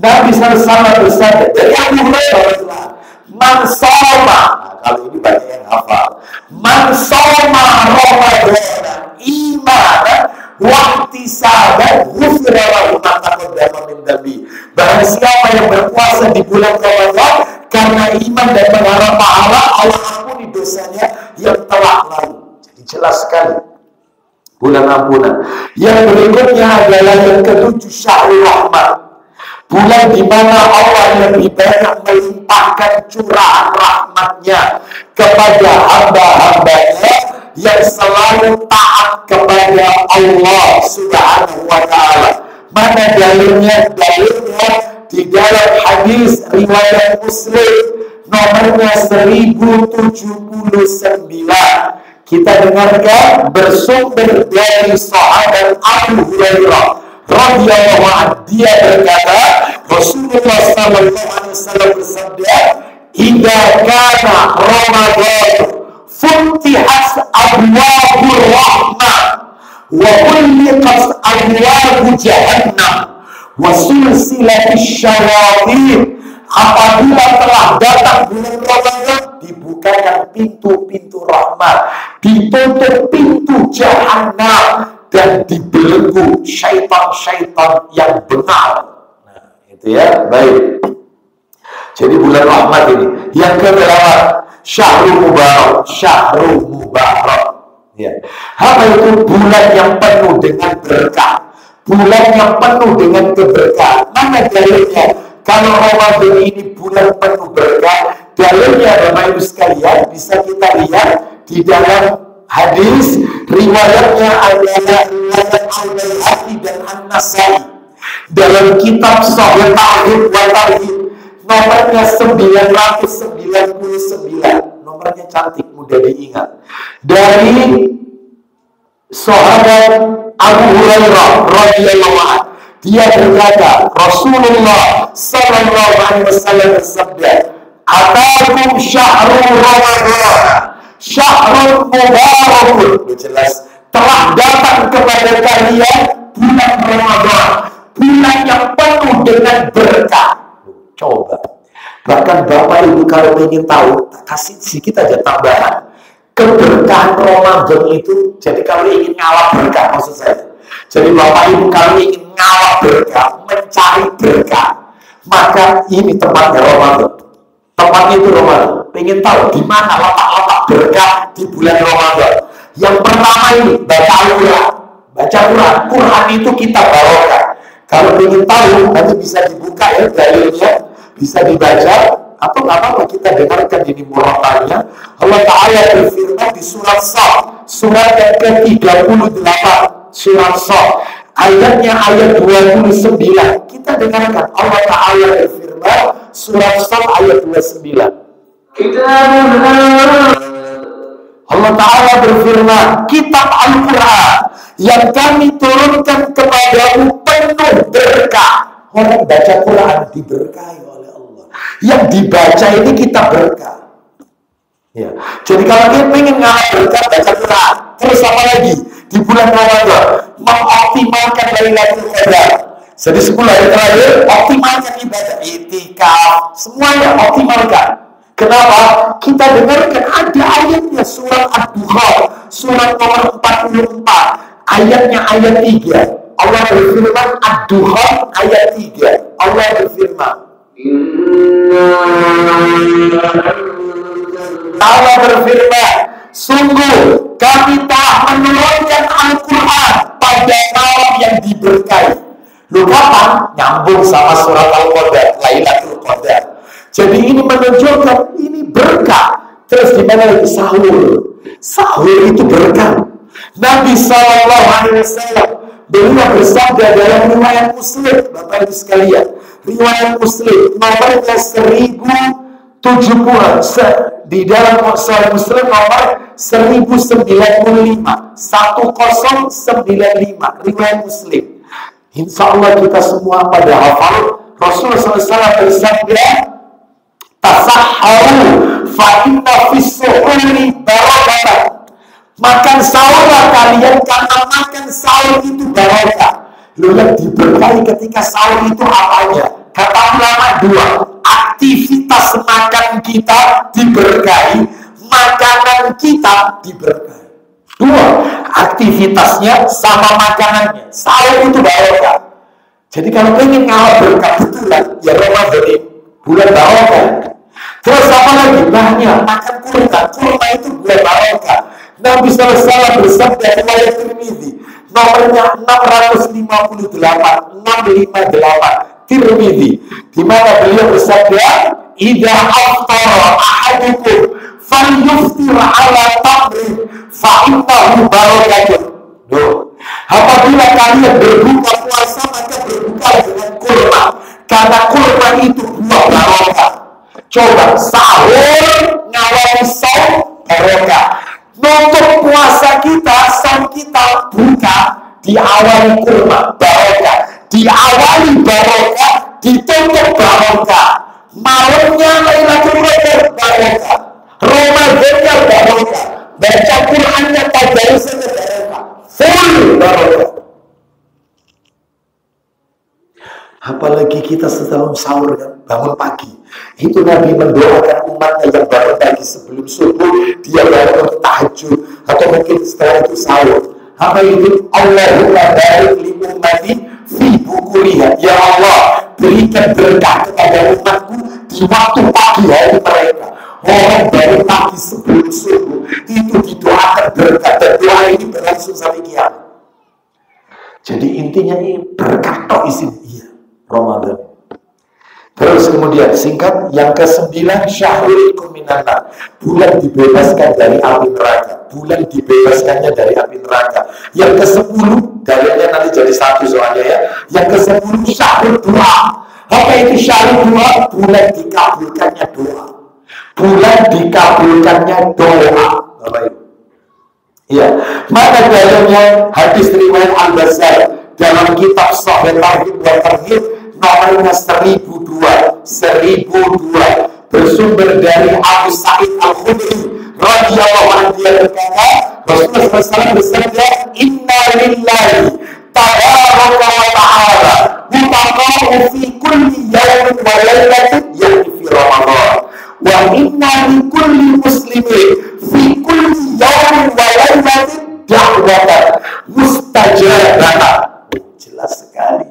Nabi SAW bersabda dari Abu Hurairah, man shoma, kalau ini banyak yang hafal, man shoma Ramadan imanan wahtisaban ghufira lahu ma taqaddama min dhanbi. Barang siapa yang berpuasa di bulan Ramadan karena iman dan mengharap pahala, Allah ampuni dosanya yang telah lalu. Jadi jelas sekali bulan ampunan. Yang berikutnya adalah yang ke-7, Syahrul Rahmat, bulan di mana Allah lebih banyak melimpahkan curahan rahmatnya kepada hamba-hambanya yang selalu taat kepada Allah Subhanahu wa ta'ala. Mana dalilnya? Dalilnya di dalam hadis riwayat Muslim nomornya 1079. Kita dengarkan, bersumber dari sahabat Abu Hurairah radhiyallahu anhu, dia berkata, Rasulullah sallallahu alaihi wasallam bersabda, "Idza kana Ramadan futihat abwabur rahmah wa ghulqat abwabu jahannam wa sulsilatisy syayatin." Apabila telah datang bulan Ramadan, dibukakan pintu-pintu rahmat, ditutup pintu jahannam, dan dibelenggu syaitan-syaitan yang benar. Nah, itu ya, baik. Jadi bulan rahmat ini. Yang kedua, Syahrul Mubarak. Syahrul Mubarak. Ya. Apa itu? Bulan yang penuh dengan berkah, bulan yang penuh dengan keberkahan. Mana dalilnya? Kalau Ramadan ini bulan penuh berkah, dalilnya Bapak Ibu sekalian bisa kita lihat di dalam hadis riwayatnya adalah riwayat Al-Baihaqi dan An-Nasai dalam kitab Sahih Ta'rif wa Tarhib nomornya 999. Nomornya cantik, mudah diingat. Dari sahabat Abu Hurairah radhiyallahu anhu, dia berkata, Rasulullah sallallahu alaihi wasallam bersabda, "Atakum syahrul Ramadan, syahrul mubarakun." Jelas, telah datang kepada kalian bulan Ramadan, bulan yang penuh dengan berkah. Coba. Bahkan Bapak Ibu kalau ingin tahu, kasih sedikit aja tambahan. Keberkahan Ramadan itu, jadi kalau ingin ngalap berkah maksud saya. Jadi Bapak Ibu kalau ingin ngalap berkah, mencari berkah, maka ini tempatnya Ramadan. Tempatnya itu Ramadan. Pengen tahu di mana letak-letak berkah di bulan Ramadan. Yang pertama ini baca Al-Quran. Baca Quran. Quran itu kita bawakan. Kalau ingin tahu nanti bisa dibuka ya dalilnya, bisa dibaca atau nggak apa-apa kita dengarkan ini murahnya. Allah Ta'ala berfirman di surat Shad, surat yang ke-38, surat Shad, ayatnya ayat 29. Kita dengarkan Allah Ta'ala berfirman surat Shad ayat 29. Allah Ta'ala berfirman, kitab Al-Quran yang kami turunkan kepadamu penuh berkah. Orang baca Quran diberkahi oleh Allah. Yang dibaca ini kita berkah. Ya. Jadi kalau dia pengen ngalap berkah, baca Quran. Terus apa lagi? Di bulan Ramadan, mengoptimalkan Lailatul Qadar. Jadi 10 hari terakhir, optimalkan ibadah, i'tikaf, semuanya optimalkan. Kenapa? Kita dengarkan ada ayatnya surat Ad-Duha, surat nomor 44, ayatnya ayat 3. Allah berfirman Ad-Duha ayat 3. Allah berfirman, Allah berfirman, sungguh kami telah menurunkan Al-Quran pada malam yang diberkahi. Lu kapan? Nyambung sama surat Al-Qadar, Lailatul Qadar. Jadi ini menunjukkan ini berkah. Terus di mana lagi? Sahur. Sahur itu berkah. Nabi SAW beliau bersabda dalam riwayat Muslim, Bapak Ibu sekalian, riwayat Muslim nomornya 1070, di dalam Sahih Muslim nomor 1095, 1095, riwayat Muslim. Insya Allah kita semua pada hafal. Rasulullah SAW bersabda, tasahharu fa inna fis suhuri barakah. Makan sahurlah kalian karena makan sahur itu barokah. Lu yang diberkahi ketika sahur itu apanya? Kata ulama dua, aktivitas makan kita diberkahi, makanan kita diberkahi. Dua, aktivitasnya sama makanannya. Sahur itu barokah. Jadi kalau pengen ngalap berkah betulan, ya Ramadan ini bulan barokah. Terus apa lagi? Banyak makan kurma. Kurma itu bulan barokah. Nabi SAW bersabda riwayat Tirmidzi nomornya 658 Tirmidzi, di mana beliau bersabda, idza aftara ahadukum falyuftir ala tamrin fa innahu barakatun. Apabila kalian berbuka puasa maka berbuka dengan kurma, karena kurma itu buah barokah. Coba sahur ngawali saum barokah. Untuk puasa kita, saum kita buka diawali kurma barokah, diawali barokah, ditutup barokah. Malamnya Lailatul Qadar barokah, Ramadannya barokah, baca Qur'annya tadarusnya barokah, full barokah. Apalagi kita setelah sahur kan, bangun pagi, itu Nabi mendoakan umatnya yang bangun pagi sebelum subuh, dia bangun tahajud atau mungkin setelah itu sahur. Apa itu? Allahumma barik li ummati fi bukuriha. Ya Allah, berikan berkah kepada umatku di waktu pagi hari mereka. Orang bangun pagi sebelum subuh itu didoakan berkah, dan doa ini berlangsung sampai kiamat. Jadi intinya ini berkah tok isinya. Iya, Ramadan. Terus kemudian singkat, yang ke-9 syahrul kuminana, bulan dibebaskan dari api neraka. Bulan dibebaskannya dari api neraka. Yang ke-10 dalilnya nanti jadi 1 soalnya ya. Yang ke-10 syahrul doa. Apa itu syahrul doa? Bulan dikabulkannya doa. Bulan dikabulkannya doa. Bapak Ibu. Iya, maka dalilnya hadis riwayat Al-Bazzar dalam kitab Sahih Targhib wa Tarhib nomornya 1002 bersumber dari Abu Sa'id Al-Khudri radhiyallahu anhu, dia berkata, Rasulullah SAW bersabda, inna lillahi tabaraka wa ta'ala mutaqa'u fi kulli yawmin wa laylatin yakni fi Ramadan wa inna li kulli muslimin fi kulli yawmin wa laylatin da'watan mustajabah. Jelas sekali.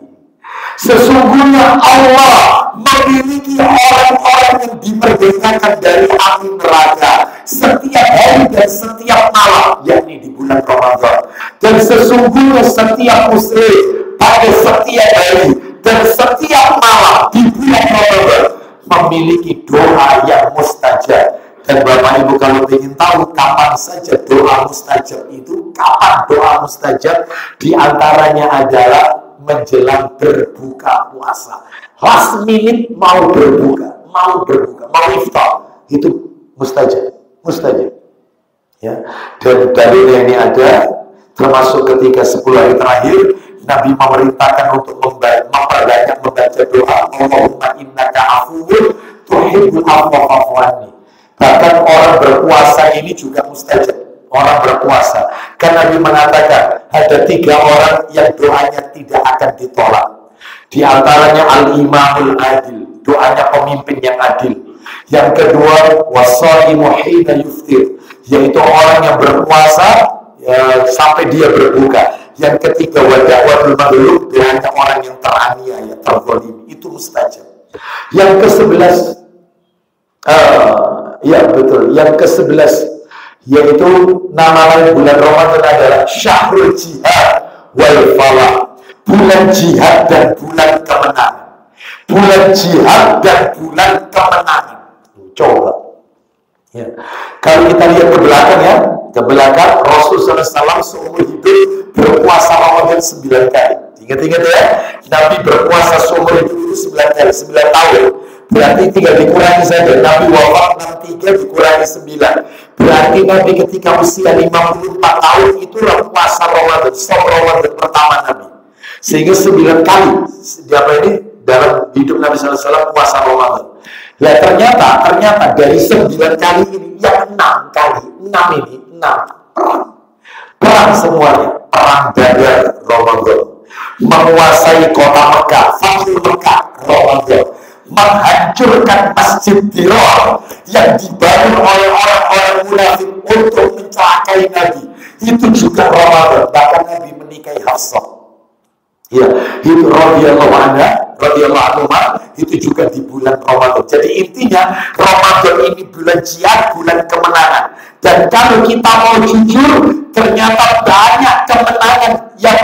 Sesungguhnya Allah memiliki orang-orang yang dimerdekakan dari api neraka setiap hari dan setiap malam, yakni di bulan Ramadan. Dan sesungguhnya setiap muslim pada setiap hari dan setiap malam di bulan Ramadan memiliki doa yang mustajab. Dan Bapak Ibu kalau ingin tahu kapan saja doa mustajab itu, kapan doa mustajab, diantaranya adalah menjelang berbuka puasa. Last minute mau berbuka, mau iftar, itu mustajab. Ya. Dan dalilnya ini ada, termasuk ketika 10 hari terakhir Nabi memerintahkan untuk memperbanyak membaca doa Allahumma innaka afuwun tuhibbul afwa fa'fu anni. Bahkan orang berpuasa ini juga mustajab. Orang berpuasa, kan Nabi mengatakan ada 3 orang yang doanya tidak akan ditolak. Di antaranya al-imamul adil, doanya pemimpin yang adil. Yang kedua wasaimu hina yuftir, yaitu orang yang berpuasa sampai dia berbuka. Yang ketiga wada'watul maghlub, doanya orang yang teraniaya, terzalimi, itu mustajab. Yang ke-11 yang ke-11 yaitu nama lain bulan Ramadan adalah syahrul jihad wal falah, bulan jihad dan bulan kemenangan. Bulan jihad dan bulan kemenangan. Coba ya. Kalau kita lihat ke belakang Rasulullah SAW seumur hidup berpuasa Ramadan 9 kali. Ingat-ingat ya, Nabi berpuasa seumur hidup itu 9 kali, 9 tahun. Berarti 3 dikurangi saja. Nabi wafat 63 dikurangi 9. Berarti Nabi ketika usia 54 tahun itulah puasa Ramadan, som Ramadan pertama Nabi. Sehingga 9 kali dalam hidup Nabi SAW puasa Ramadan. Nah ternyata dari 9 kali ini yang 6 kali, 6 perang semuanya, perang Badar Ramadan, menguasai kota Mekah, Fathu Mekah Ramadan, menghancurkan Masjid Dirar yang dibangun oleh orang-orang munafik untuk mencelakai Nabi, itu juga Ramadan. Bahkan Nabi menikahi Hafsah. Ya, itu radhiyallahu anha, radhiyallahu anhu, itu juga di bulan Ramadan. Jadi intinya Ramadan ini bulan jihad, bulan kemenangan. Dan kalau kita mau jujur, ternyata banyak kemenangan yang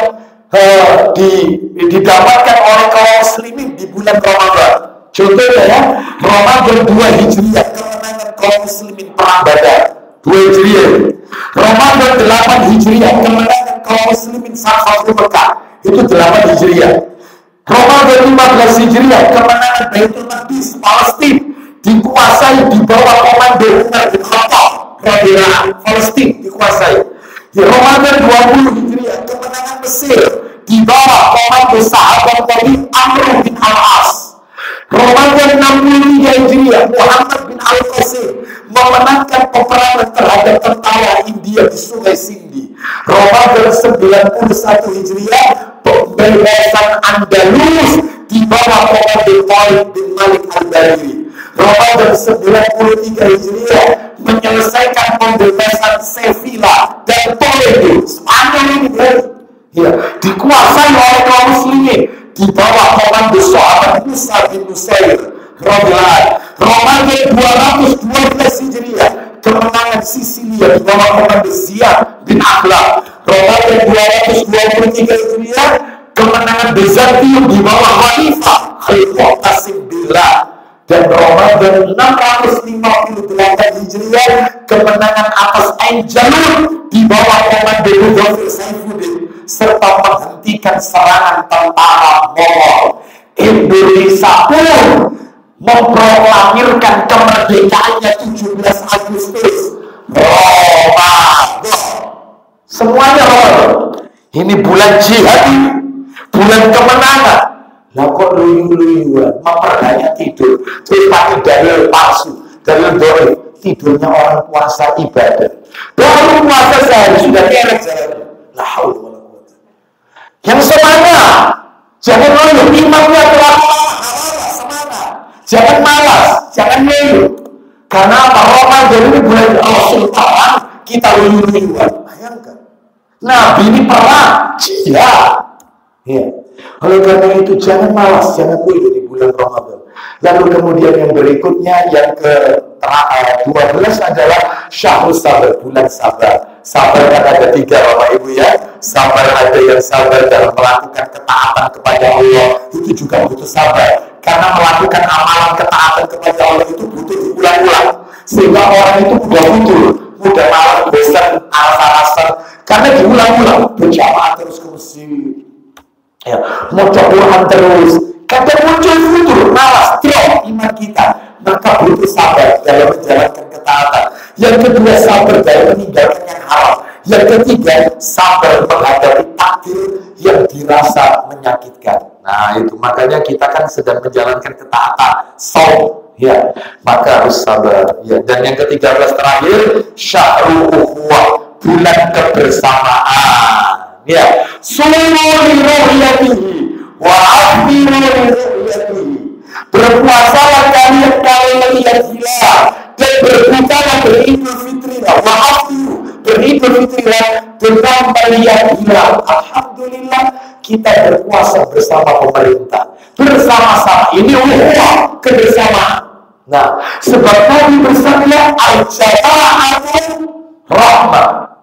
didapatkan oleh kaum muslimin di bulan Ramadan. Contohnya ya, Ramadan 2 Hijriah, kemenangan kaum muslimin perang Badar 2 Hijriah. Ramadan 8 Hijriah, kemenangan kaum muslimin saat Fathu Mekah, itu 8 Hijriah. Ramadan 15 Hijriah, kemenangan Baitul Maqdis Palestina dikuasai di bawah komando Umar bin Khattab radhiyallahu anhu, Palestina dikuasai. Di Ramadan 20 Hijriah, kemenangan Mesir di bawah komando sahabat Nabi Amr bin Al-As. Ramadan 63 Hijriah, Muhammad bin Al-Qasim memenangkan peperangan terhadap tentara India di Sungai Sindi. Ramadan 91 Hijriah, pembebasan Andalus di bawah komando Khalid bin Malik Al-Bariri. Ramadan 93 Hijriah, menyelesaikan pembebasan Sevilla dan Toledo. Spanyol ini ya, dikuasai oleh kaum muslimin di bawah komando sahabat Musa bin Nusair radhiyallahu. Ramadan 212 Hijriah, kemenangan Sisilia di bawah komando Ziyad bin Akhlaq Ramadan 223 Hijriah, kemenangan Bizantium di bawah Khalifah Al-Mu'tasim Billah. Dan Ramadan 658 Hijriah, kemenangan atas Ain Jalut di bawah komando Ghafir Saifuddin, serta menghentikan serangan tentara Mongol. Indonesia pun memproklamirkan kemerdekaannya 17 Agustus. Ramadan. Semuanya Ramadan. Ini bulan jihad, bulan kemenangan. Lah kok luyu-luyuan, memperdaya tidur, terus pakai dalil palsu, dalil doib. Tidurnya orang puasa ibadah. Baru puasa sehari sudah kerek jalannya. La haula wala quwwata. Yang semangat, jangan loyo, imamnya telah semangat. Jangan malas, jangan loyo. Karena apa? Ramadan ini bulan Allah Sultan, kita luyu-luyuan. Bayangkan. Nabi ini perang, jihad. Ya. Oleh karena itu jangan malas, jangan loyo di bulan Ramadan. Lalu kemudian yang berikutnya, yang ke-12 adalah Syahrul Sabar, bulan sabar. Sabar kan ada 3 Bapak Ibu ya. Sabar ada yang sabar dalam melakukan ketaatan kepada Allah, itu juga butuh sabar. Karena melakukan amalan ketaatan kepada Allah itu butuh diulang-ulang. Sehingga orang itu mudah futur, mudah malas, bosan, alasan-alasan. Karena diulang-ulang, berjamaah terus ke masjid. Ya, mau Quran terus. Kadang muncul futur, malas, drop iman kita. Maka butuh sabar dalam menjalankan ketaatan. Yang kedua, sabar dalam meninggalkan yang haram. Yang ketiga, sabar menghadapi takdir yang dirasa menyakitkan. Nah itu, makanya kita kan sedang menjalankan ketaatan, saum, ya, maka harus sabar. Ya. Dan yang ke-13 terakhir, Syahrul Ukhuwah, bulan kebersamaan. Ya, sumu li ru'yatihi wa afiru li ru'yatihi. Berpuasalah kalian kalau melihat hilal, dan berbukalah beridul fitrilah, wa afiru beridul fitrilah dengan melihat hilal. Alhamdulillah kita berpuasa bersama pemerintah, bersama-sama. Ini ukhuwah, kebersamaan. Nah, sebab Nabi bersabda al-jama'atu rahmah.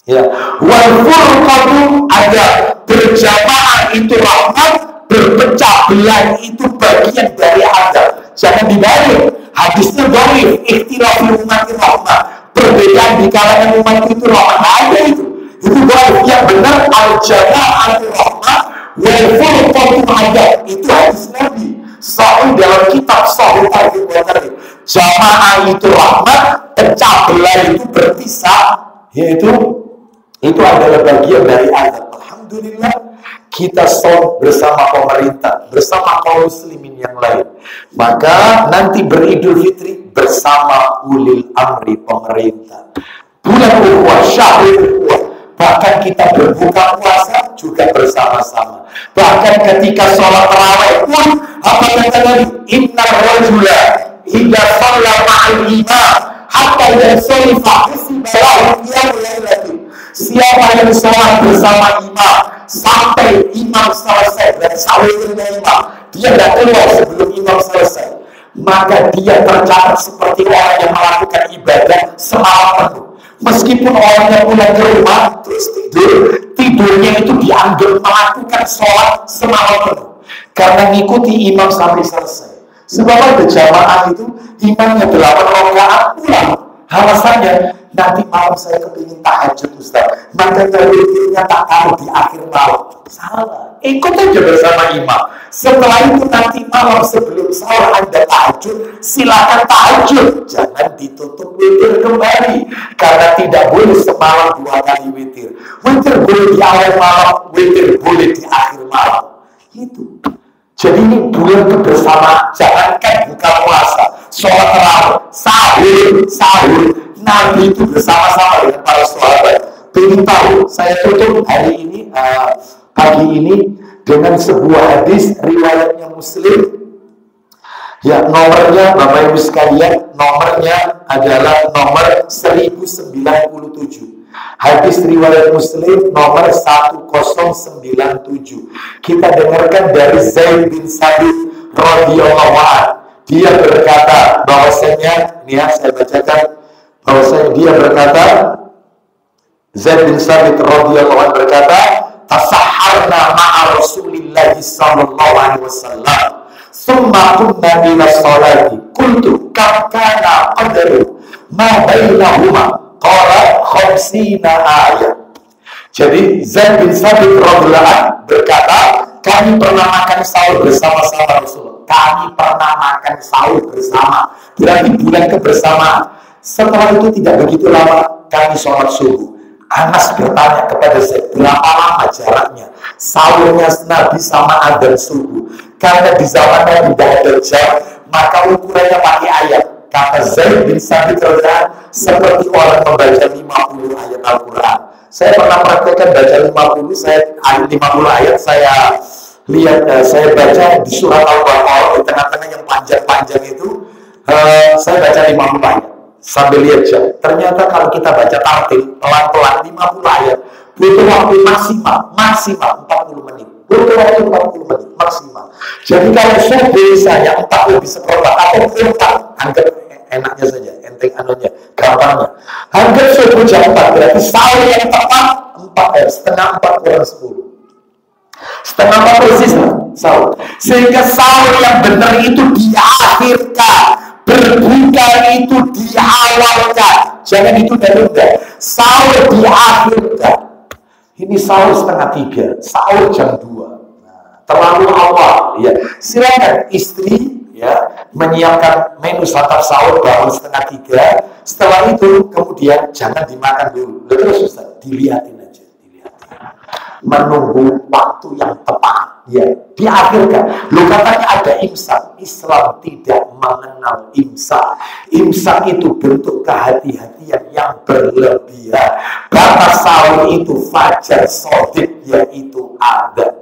Ya, wal furqatu ada, berjamaah itu rahmat, berpecah belah itu bagian dari adab. Jangan dibalik. Hadisnya dhaif, ikhtilafil ummati rahmah. Perbedaan di kalangan umat itu rahmat. Ada itu. Itu dhaif. Yang benar al-jama'atu rahmah, wal furqatu adab. Itu hadis Nabi. Sahih dalam kitab Sahih Al-Bukhari. Jamaah itu rahmat, pecah belah itu berpisah, yaitu itu adalah bagian dari adab. Alhamdulillah kita saum bersama pemerintah, bersama kaum muslimin yang lain. Maka nanti beridul fitri bersama ulil amri pemerintah. Bulan ukhuwah, syahrul ukhuwah. Bahkan kita berbuka puasa juga bersama-sama. Bahkan ketika sholat tarawih pun, apa kata Nabi? Inna rajula hingga sholat ma'al imam hatta yansolifa isibalahu qiyamul lailati. Siapa yang sholat bersama imam sampai imam selesai dan sahurnya imam, dia tidak keluar sebelum imam selesai, maka dia tercatat seperti orang yang melakukan ibadah semalam penuh. Meskipun orangnya pulang ke rumah terus tidurnya itu dianggap melakukan sholat semalam penuh karena ngikuti imam sampai selesai. Sebab ada jamaah itu imamnya 8 rakaat pulang. Alasannya, nanti malam saya kepingin tahajud Ustaz, maka witirnya tak taruh di akhir malam. Salah, ikut aja bersama imam. Setelah itu nanti malam sebelum sahur Anda tahajud, silakan tahajud. Jangan ditutup witir kembali, karena tidak boleh semalam 2 kali witir. Witir boleh di awal malam, witir boleh di akhir malam. Itu. Jadi ini bulan kebersamaan. Jangankan buka puasa, sholat tarawih, sahur, Nabi itu bersama-sama dengan para sahabat. Pengen tahu, saya tutup hari ini, pagi ini dengan sebuah hadis riwayatnya Muslim. Ya, nomornya Bapak Ibu sekalian, nomornya adalah nomor 1097. Hadis riwayat Muslim nomor 1097. Kita dengarkan dari Zaid bin Sabit radhiyallahu anhu. Dia berkata bahwasanya, ini ya saya bacakan, bahwasanya dia berkata, Zaid bin Sabit radhiyallahu anhu berkata, "Tasahharna ma'a Rasulillah sallallahu alaihi wasallam. Tsumma kunna ila sholati. Qultu kam kana qadru ma bainahuma? Qala 50 ayat." Jadi Zaid bin Sabit radhiyallahu anhu berkata, kami pernah makan sahur bersama-sama Rasulullah. Kami pernah makan sahur bersama. Berarti bulan kebersamaan. Setelah itu tidak begitu lama kami sholat subuh. Anas bertanya kepada Zaid, berapa lama jaraknya sahurnya Nabi sama adzan subuh? Karena di zamannya tidak ada jam, maka ukurannya pakai ayat. Kata Zaid bin Sabit seperti orang membaca 50 ayat Al-Quran. Saya pernah praktekkan baca 50 ayat, saya lihat, saya baca di surat Al-Baqarah, di tengah-tengah yang panjang-panjang itu, saya baca 50 ayat. Sambil lihat jam. Ternyata kalau kita baca tartil pelan-pelan 50 ayat butuh waktu maksimal 40 menit. Butuh waktu 40 menit maksimal. Jadi kalau subuh saya 4 lebih seperempat atau 4, anggap enaknya saja, enteng anunya, gampangnya. Anggap subuh jam 4 berarti sahur yang tepat setengah 4 kurang 10. Setengah 4 persis sahur. Sehingga sahur yang benar itu diakhirkan. Berbuka itu diawalkan, jangan itu ditunda. Sahur diakhirkan. Ini sahur setengah 3, sahur jam 2. Nah, terlalu awal, ya. Silakan istri, ya, menyiapkan menu santap sahur bangun setengah 3. Setelah itu kemudian jangan dimakan dulu. Terus Ustaz, dilihatin aja, dilihatin. Menunggu waktu yang tepat, ya, diakhirkan. Lu katanya ada imsak. Islam tidak mengenal imsak. Imsak itu bentuk kehati-hatian yang berlebihan. Batas sahur itu fajar shadiq, yaitu adzan.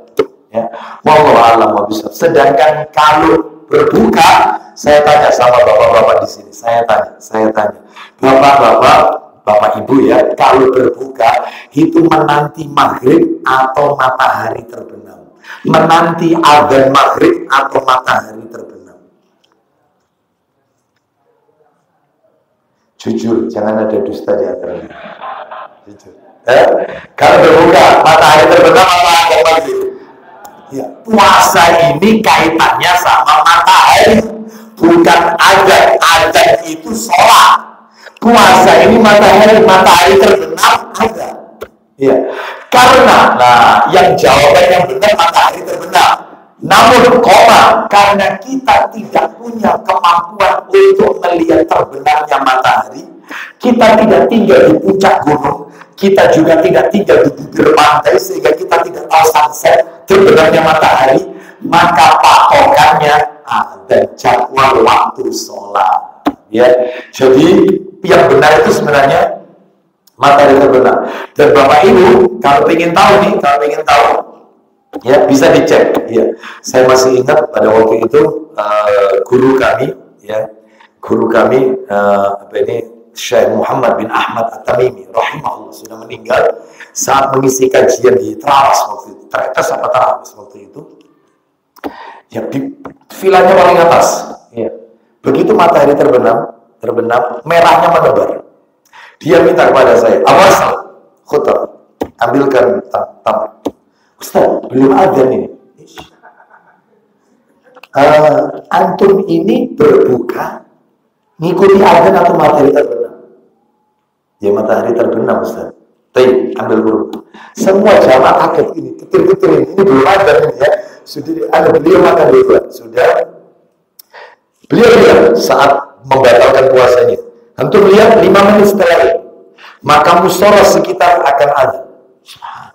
Ya, wallahu a'lam bishawab. Sedangkan kalau berbuka, saya tanya sama bapak-bapak di sini. Saya tanya, bapak ibu ya, kalau berbuka itu menanti maghrib atau matahari terbenam? Menanti adzan maghrib atau matahari terbenam? Jujur, jangan ada dusta di antaranya. Jujur. Kalau berbuka matahari terbenam atau adzan maghrib? Ya, puasa ini kaitannya sama matahari, bukan adzan. Adzan itu sholat. Puasa ini matahari terbenam adzan. Ya, karena yang jawaban yang benar matahari terbenam. Namun karena kita tidak punya kemampuan untuk melihat terbenamnya matahari, kita tidak tinggal di puncak gunung, kita juga tidak tinggal di bibir pantai, sehingga kita tidak tahu sunset terbenamnya matahari, maka patokannya ada jadwal waktu sholat. Ya, jadi yang benar itu sebenarnya matahari terbenam. Dan Bapak Ibu kalau ingin tahu ya bisa dicek. Ya, saya masih ingat pada waktu itu guru kami Syekh Muhammad bin Ahmad At-Tamimi rahimahullah sudah meninggal saat mengisi kajian di Trawas waktu itu. Trawas waktu itu. Ya, di vilanya paling atas. Ya. Begitu matahari terbenam, merahnya menebar. Dia minta kepada saya, awas, khutar, ambilkan tamu. Ustaz, belum ada nih. Antum ini berbuka, ngikuti adzan atau matahari terbenam? Ya matahari terbenam, Ustaz. Tapi ambil dulu. Semua jamaah kaget ini, ketir-ketir ini belum ada nih ya. Sudah ada beliau makan dulu, sudah. Beliau bilang saat membatalkan puasanya. Antum lihat 5 menit setelah itu, maka musola sekitar akan ada.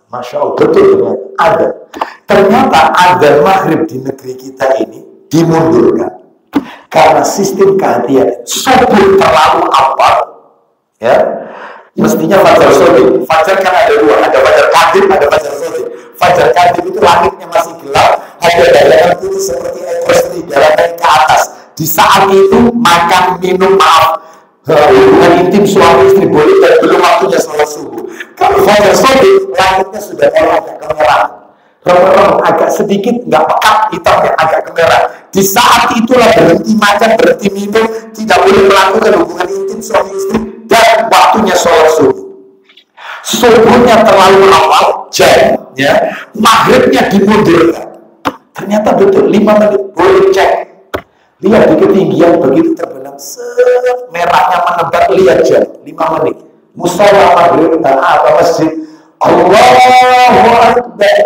Masya Allah, betul ada. Ternyata adzan maghrib di negeri kita ini dimundurkan karena sistem kehati-hatian. Subuh terlalu awal, ya. Mestinya fajar shadiq. Fajar kan ada 2, ada fajar kadhib, ada fajar shadiq. Fajar kadhib itu langitnya masih gelap, ada bayangan putih seperti ekor serigala naik ke atas. Di saat itu makan, minum, hubungan intim suami istri boleh dan belum waktunya sholat subuh. Kalau fajar shadiq, langitnya sudah mulai agak kemerahan, agak sedikit nggak pekat, hitamnya agak kemerahan. Di saat itulah berhenti makan, berhenti minum, tidak boleh melakukan hubungan intim suami istri dan waktunya sholat subuh. Subuhnya terlalu awal, jam, ya, maghribnya dimundurkan. Ternyata betul 5 menit, boleh cek. Lihat di ketinggian begitu terbenam, merahnya menebar, lihat jam, 5 menit. Musola maghrib, apa masjid, Allahu Akbar.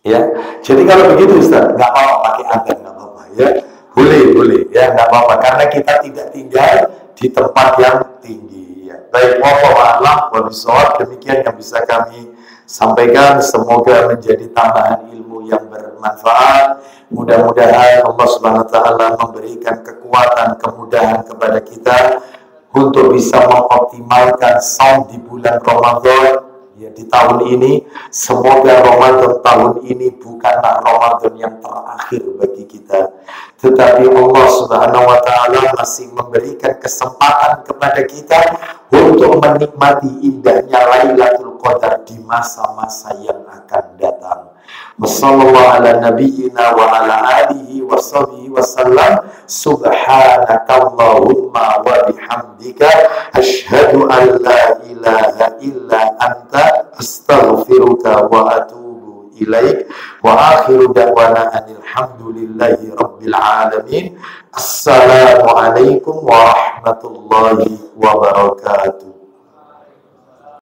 Ya, jadi kalau begitu Ustaz, nggak apa-apa pakai adzan, nggak apa-apa, ya, boleh, ya, nggak apa-apa, karena kita tidak tinggal di tempat yang tinggi. Ya. Baik, wallahu a'lam bishawab, demikian yang bisa kami sampaikan. Semoga menjadi tambahan ilmu yang bermanfaat. Mudah-mudahan Allah Subhanahu wa taala memberikan kekuatan, kemudahan kepada kita untuk bisa mengoptimalkan saum di bulan Ramadan. Ya, di tahun ini, semoga Ramadan tahun ini bukanlah Ramadan yang terakhir bagi kita, tetapi Allah Subhanahu wa taala masih memberikan kesempatan kepada kita untuk menikmati indahnya Lailatul Qadar di masa-masa yang akan datang. Wassallallahu ala nabiyyina wa ala alihi wa sahbihi wasallam. Subhanakallahumma wa bihamdika asyhadu an la ilaha illa anta astaghfiruka wa atubu ilaik. Wa akhiru da'wana anil hamdulillahi rabbil alamin. Assalamualaikum warahmatullahi wabarakatuh.